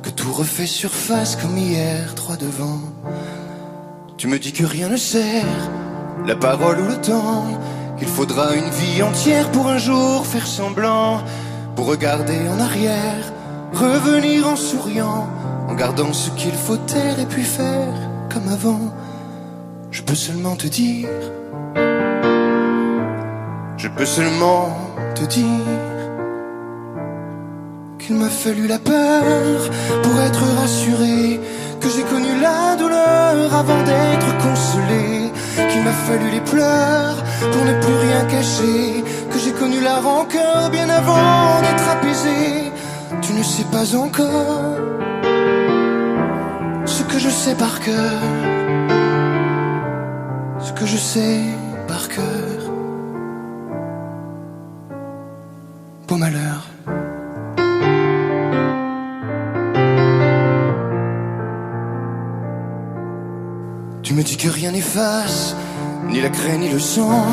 que tout refait surface comme hier, droit devant. Tu me dis que rien ne sert, la parole ou le temps, qu'il faudra une vie entière pour un jour faire semblant, pour regarder en arrière, revenir en souriant, en gardant ce qu'il faut taire et puis faire comme avant. Je peux seulement te dire, je peux seulement te dire qu'il m'a fallu la peur pour être rassuré, que j'ai connu la douleur avant d'être consolé, qu'il m'a fallu les pleurs pour ne plus rien cacher, que j'ai connu la rancœur bien avant d'être apaisé. Tu ne sais pas encore ce que je sais par cœur, ce que je sais par cœur. Beau malheur. Tu me dis que rien n'efface, ni la craie ni le sang,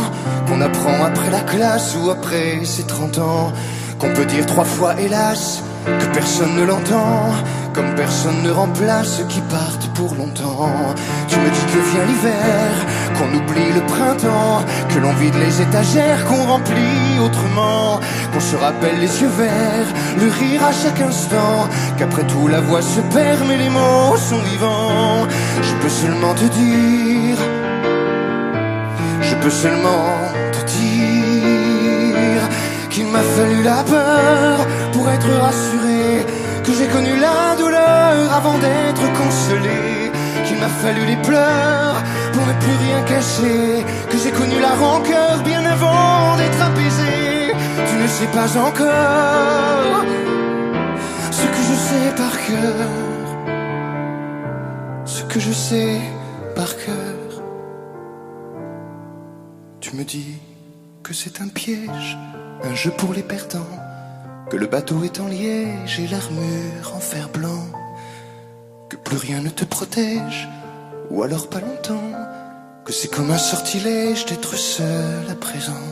qu'on apprend après la classe ou après ses 30 ans, qu'on peut dire 3 fois hélas, que personne ne l'entend, Comme personne ne remplace ceux qui partent pour longtemps. Tu me dis que vient l'hiver, qu'on oublie le printemps, que l'on vide les étagères, qu'on remplit autrement, qu'on se rappelle les yeux verts, le rire à chaque instant, qu'après tout la voix se perd mais les mots sont vivants. Je peux seulement te dire, je peux seulement te dire qu'il m'a fallu la peur pour être rassuré, que j'ai connu la douleur avant d'être consolé, qu'il m'a fallu les pleurs pour ne plus rien cacher, que j'ai connu la rancœur bien avant d'être apaisé. Tu ne sais pas encore ce que je sais par cœur, ce que je sais par cœur. Tu me dis que c'est un piège, un jeu pour les perdants, que le bateau est en liège et l'armure en fer blanc, que plus rien ne te protège, ou alors pas longtemps, que c'est comme un sortilège d'être seul à présent.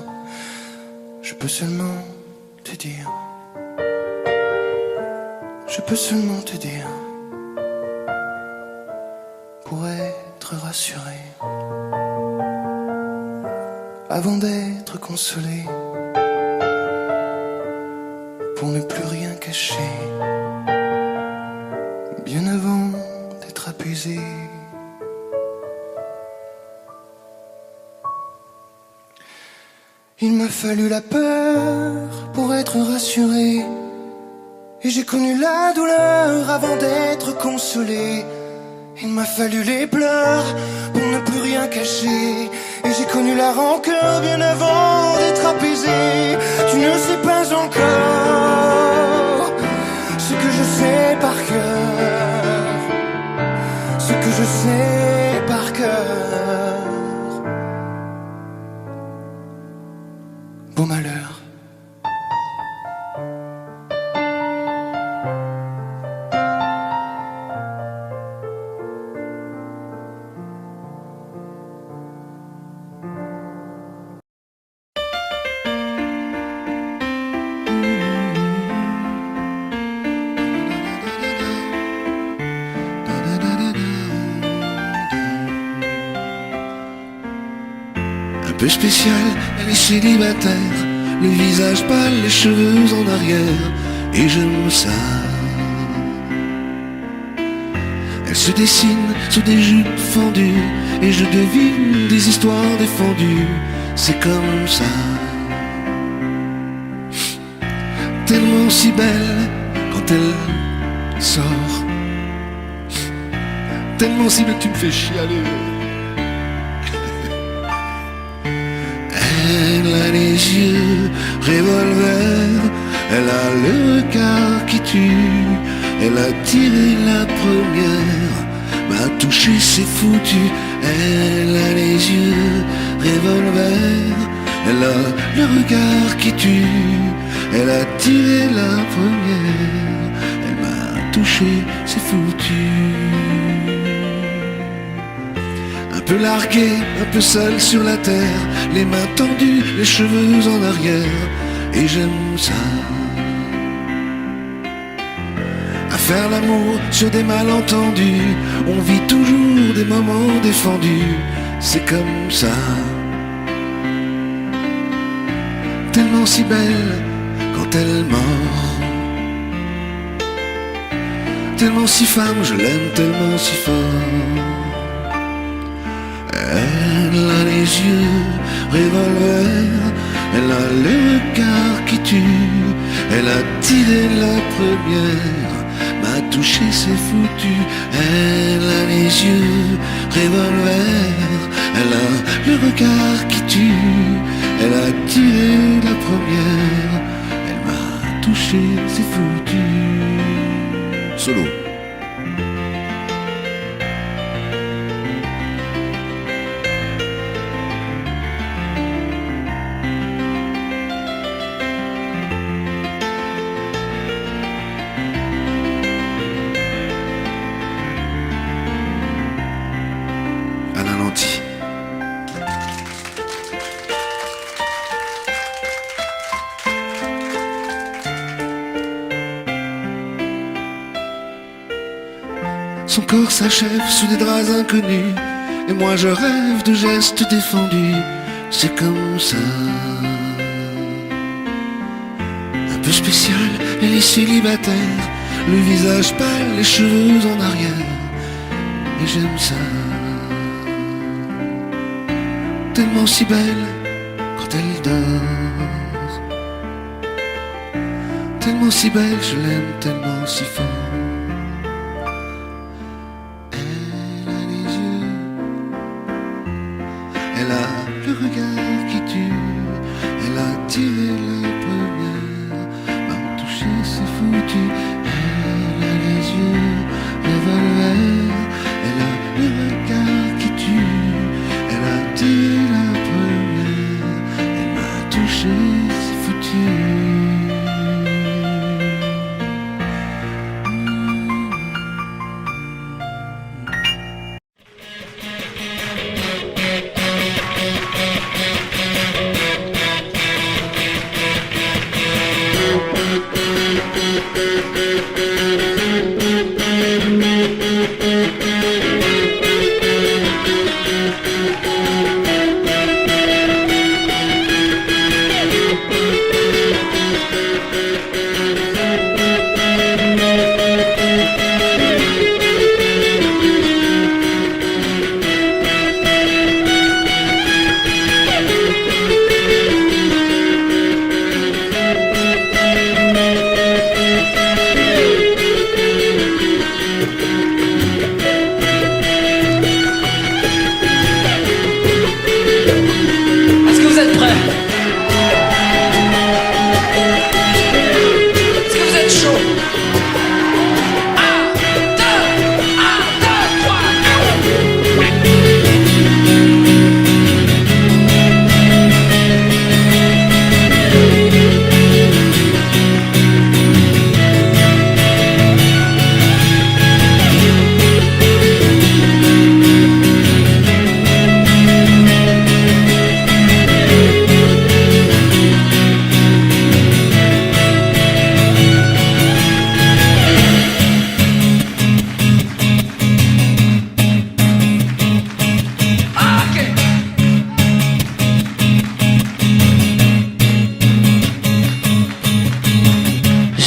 Je peux seulement te dire, je peux seulement te dire, pour être rassuré, avant d'être consolé, pour ne plus rien cacher, bien avant d'être apaisé. Il m'a fallu la peur pour être rassuré, et j'ai connu la douleur avant d'être consolé. Il m'a fallu les pleurs pour ne plus rien cacher, et j'ai connu la rancœur bien avant d'être apaisé. Tu ne sais pas encore ce que je sais par cœur, ce que je sais par cœur. Beau malheur. Un peu spéciale, elle est célibataire, le visage pâle, les cheveux en arrière, et j'aime ça. Elle se dessine sous des jupes fendues, et je devine des histoires défendues, c'est comme ça. Tellement si belle quand elle sort, tellement si belle tu me fais chialer. Elle a les yeux revolver, elle a le regard qui tue, elle a tiré la première, m'a touché c'est foutu. Elle a les yeux revolver, elle a le regard qui tue, elle a tiré la première, elle m'a touché c'est foutu. Un peu largué, un peu seul sur la terre, les mains tendues, les cheveux en arrière, et j'aime ça. À faire l'amour sur des malentendus, on vit toujours des moments défendus, c'est comme ça. Tellement si belle quand elle mord, tellement si femme, je l'aime tellement si fort. Elle a les yeux revolver, elle a le regard qui tue, elle a tiré la première, m'a touché c'est foutu. Elle a les yeux revolver, elle a le regard qui tue, elle a tiré la première, elle m'a touché c'est foutu. Solo. s'achève sous des draps inconnus. Et moi je rêve de gestes défendus. C'est comme ça. Un peu spécial, elle est célibataire. Le visage pâle, les cheveux en arrière. Et j'aime ça. Tellement si belle quand elle dort. Tellement si belle, je l'aime tellement si fort. Elle a les yeux, elle a le regard qui tue. Elle a tiré la première, m'a touché, c'est foutu. Elle a les yeux, revolver. Elle a le regard qui tue. Elle a tiré la première, elle m'a touché, c'est foutu.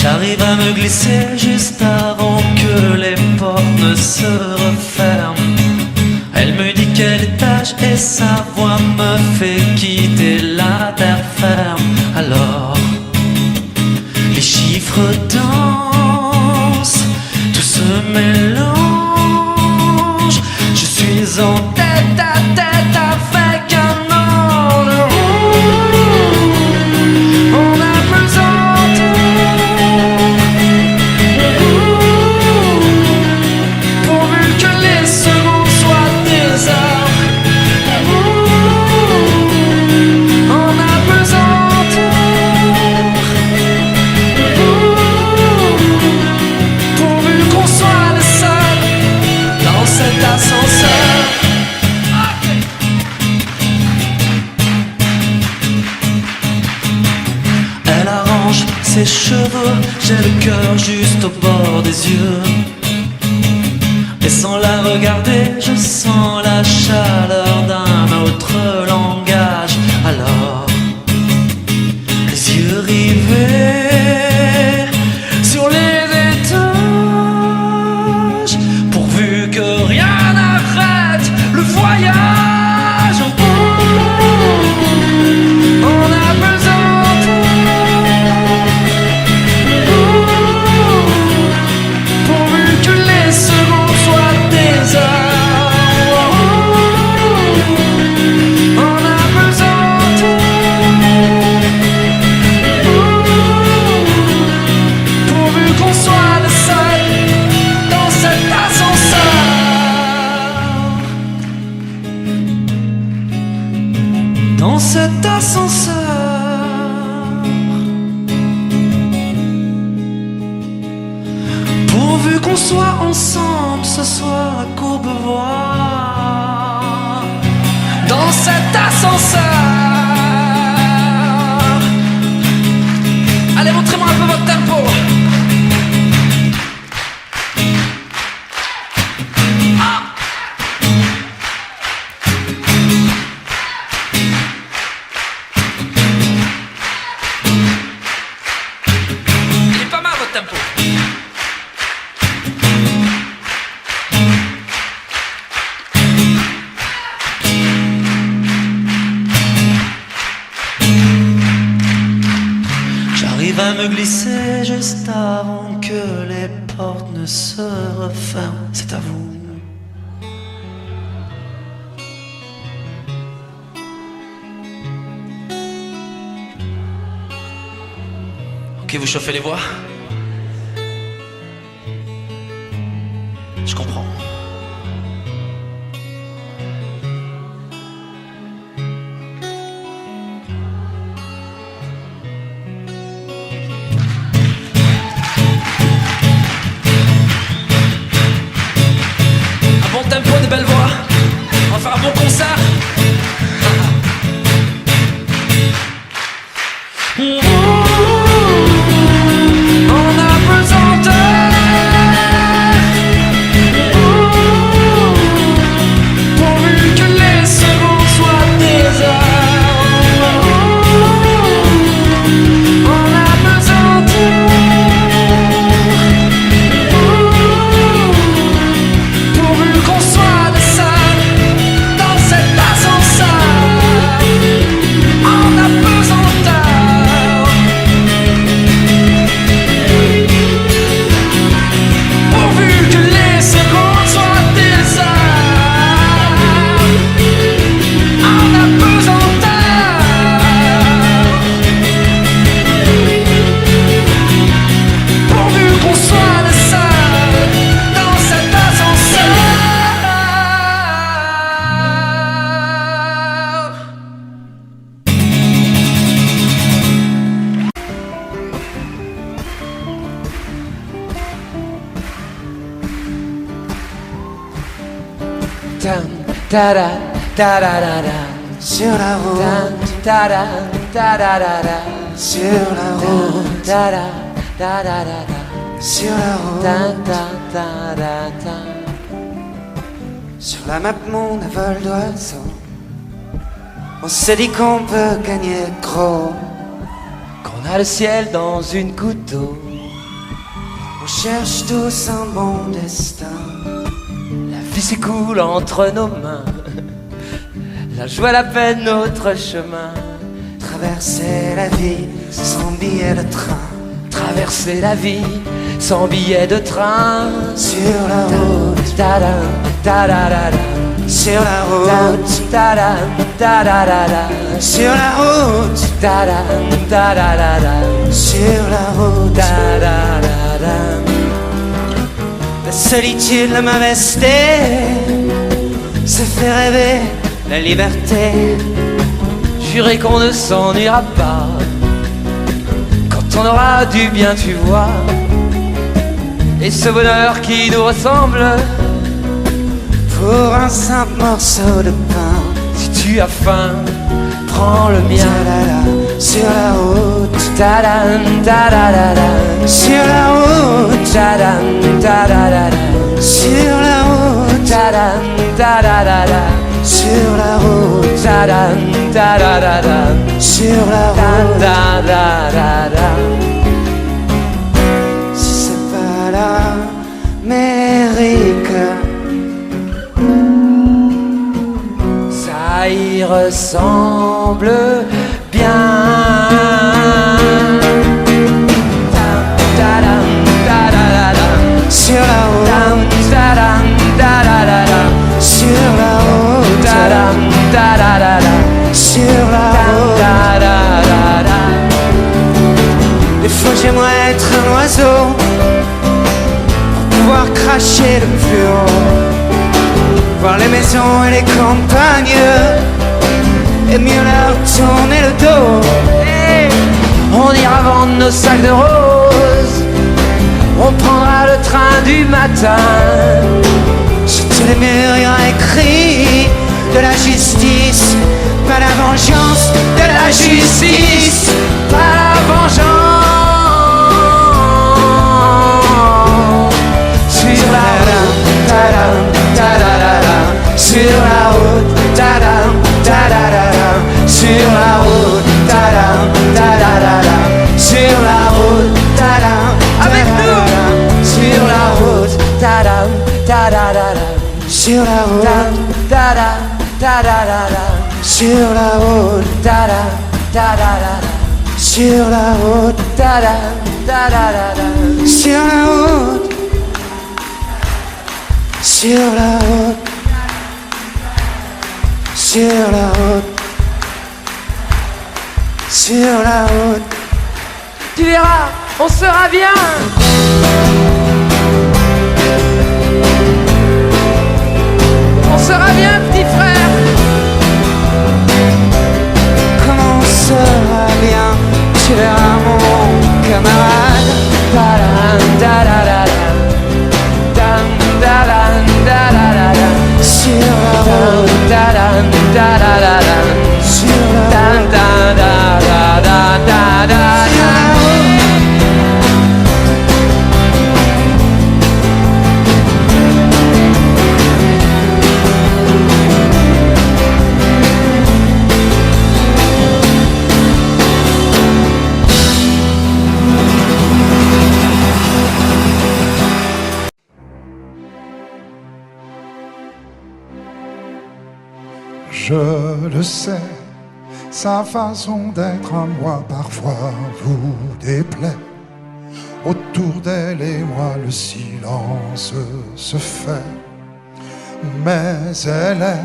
J'arrive à me glisser juste avant que les portes ne se referment. Elle me dit quel étage et sa voix me fait quitter la terre ferme. Alors, les chiffres dansent, tout se mélange. Je suis en tête à tête avec un ange. On a besoin pourvu que les secondes soient des heures. On a besoin pourvu qu'on soit les seuls dans cet ascenseur. Elle arrange ses cheveux, j'ai le cœur juste au bord des yeux. Et sans la regarder, je sens la chaleur d'un autre langage. Alors, les yeux rivés sur les étages, pourvu que rien n'arrête le voyage. On a besoin pourvu que les secondes soient des heures. On a besoin pourvu qu'on soit le seul dans cet ascenseur. Dans cet ascenseur. Pourvu qu'on soit ensemble ce soir à Courbevoie. Dans cet ascenseur. Allez, montrez-moi un peu votre tempo. ne se referme. C'est à vous. Ok, vous chauffez les voix. Je comprends. Un bon tempo, de belles voix. On va faire un bon concert. On a besoin de pourvu que les secondes soient des heures. On a besoin de pourvu qu'on soit les seuls dans cet ascenseur. On a besoin d'heures pourvu que les secondes soient des heures. On a besoin d'heures pourvu qu'on soit les seuls dans cet ascenseur. Tan, ta-da, ta-da-da-da. Sur la route, Tan, ta-da, ta-da-da-da. sur la route, Ta-da, ta-da-da-da. sur la route. Tan, ta, ta-da-da. Sur la map monde à vol d'oiseau, on s'est dit qu'on peut gagner gros. Qu'on a le ciel dans une goutte d'eau. On cherche tous un bon destin. La vie s'écoule entre nos mains. La joie, la peine, notre chemin. Traverser la vie sans billet de train. Traverser la vie sans billet de train. Sur la route, Ta-da, ta-da-da-da. sur la route, Ta-da, ta-da-da-da. sur la route, Ta-da, ta-da-da-da. sur la route. Ta-da-da-da. La solitude, la mauvaise se fait rêver la liberté. Jurez qu'on ne s'ennuiera pas quand on aura du bien, tu vois. Et ce bonheur qui nous ressemble, Pour un simple morceau de pain. si tu as faim, prends le mien. Ta-da-da, sur la route, Ta-da, ta-da-da-da. sur la route, Ta-da, ta-da-da-da. sur la route, Ta-da, ta-da-da-da. sur la route, Ta-da, ta-da-da-da. sur la route. Ta-da-da-da-da. Si c'est pas l'Amérique, Ça y ressemble bien. Ta-da, ta-da-da-da. sur la route, Ta-da, ta-da-da-da. sur la route, Ta-da, ta-da-da-da. sur la route. Ta-da-da-da. Des fois j'aimerais être un oiseau pour pouvoir cracher le plus haut, voir les maisons et les campagnes et mieux leur tourner le dos. Hey, on ira vendre nos sacs de roses. On prendra le train du matin. Sur tous les murs il y aura écrit de la justice, pas la vengeance, de la justice, Pas la vengeance. Sur la route, ta-da, ta-da-da-da. Sur la route, ta-da, ta-da-da-da. Sur la route, ta-da, ta-da-da-da. Sur la route, ta-da, avec nous. Sur la route, ta-da, ta-da-da-da. sur la route, Ta-da, ta-da-da-da. sur la route, Ta-da, ta-da-da-da. sur la route, Ta-da, ta-da-da-da. sur la route. sur la route, sur la route, sur la route. Tu verras, on sera bien. On sera bien, petit frère. Comment on sera bien, tu verras mon camarade. Da-da, da-da-da-da. Dan, da-da, da-da-da-da. Sur la route, da-da, da-da-da-da. Sur la route, da-da-da-da-da-da. Je le sais, sa façon d'être à moi parfois vous déplaît. Autour d'elle et moi le silence se fait. Mais elle est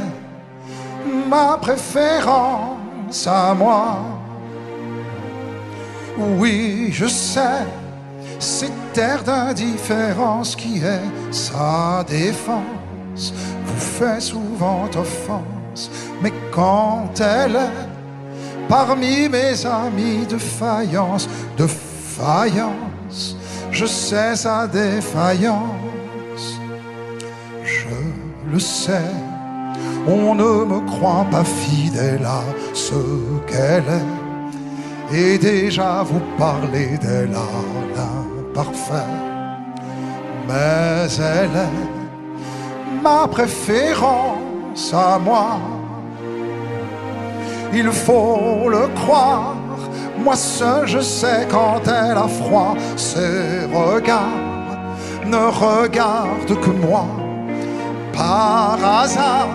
ma préférence à moi. Oui, je sais, cette air d'indifférence qui est sa défense vous fait souvent offense. Mais quand elle est parmi mes amis de faïence, je sais sa défaillance. Je le sais, on ne me croit pas fidèle à ce qu'elle est, et déjà vous parlez d'elle à l'imparfait. Mais elle est ma préférence à moi. Il faut le croire, moi seul je sais quand elle a froid. Ses regards ne regardent que moi. Par hasard,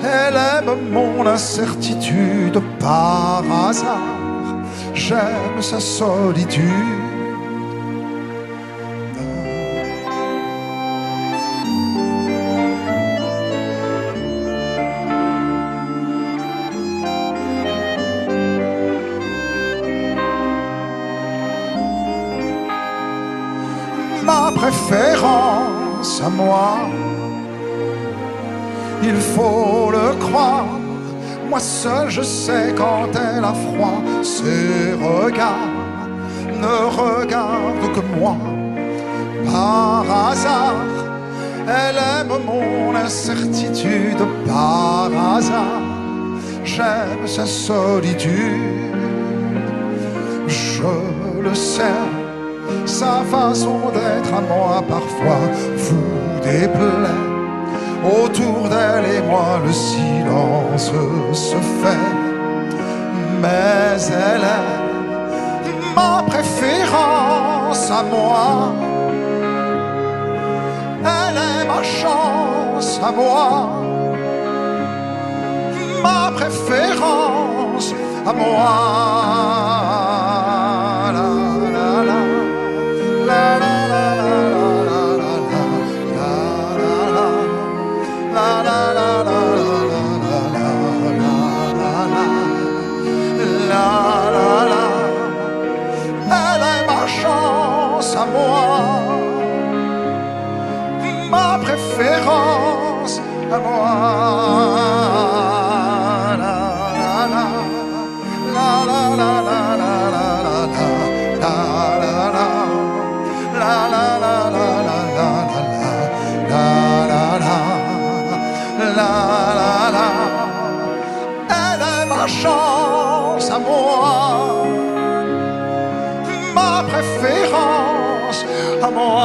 elle aime mon incertitude. Par hasard, j'aime sa solitude. Ma préférence à moi, il faut le croire, moi seul je sais quand elle a froid. Ses regards ne regardent que moi. Par hasard, elle aime mon incertitude. Par hasard, j'aime sa solitude. Je le sais, sa façon d'être à moi parfois vous déplaît. Autour d'elle et moi le silence se fait. Mais elle est ma préférence à moi. Elle est ma chance à moi. Ma préférence à moi. À moi, ma préférence à moi. La la la la la la la la. Elle est ma chance à moi, ma préférence à moi.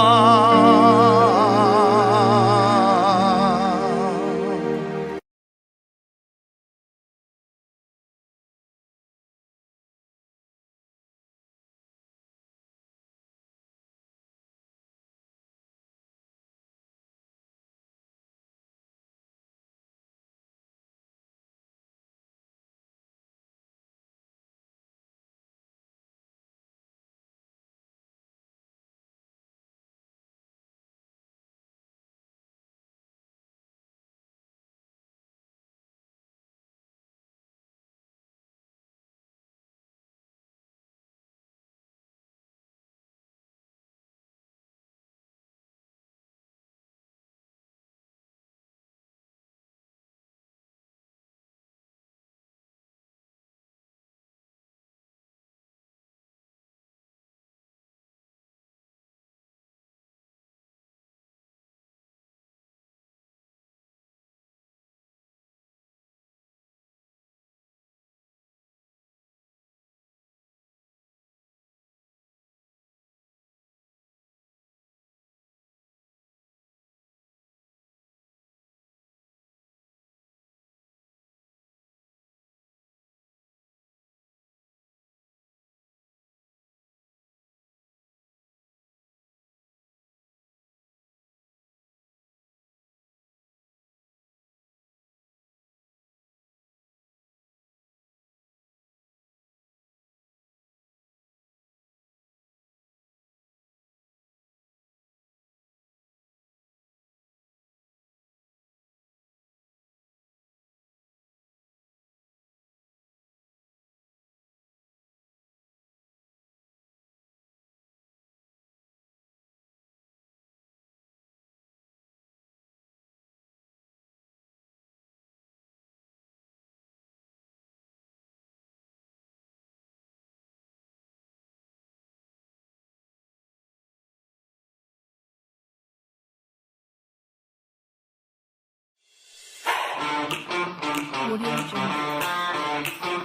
Audio Jungle.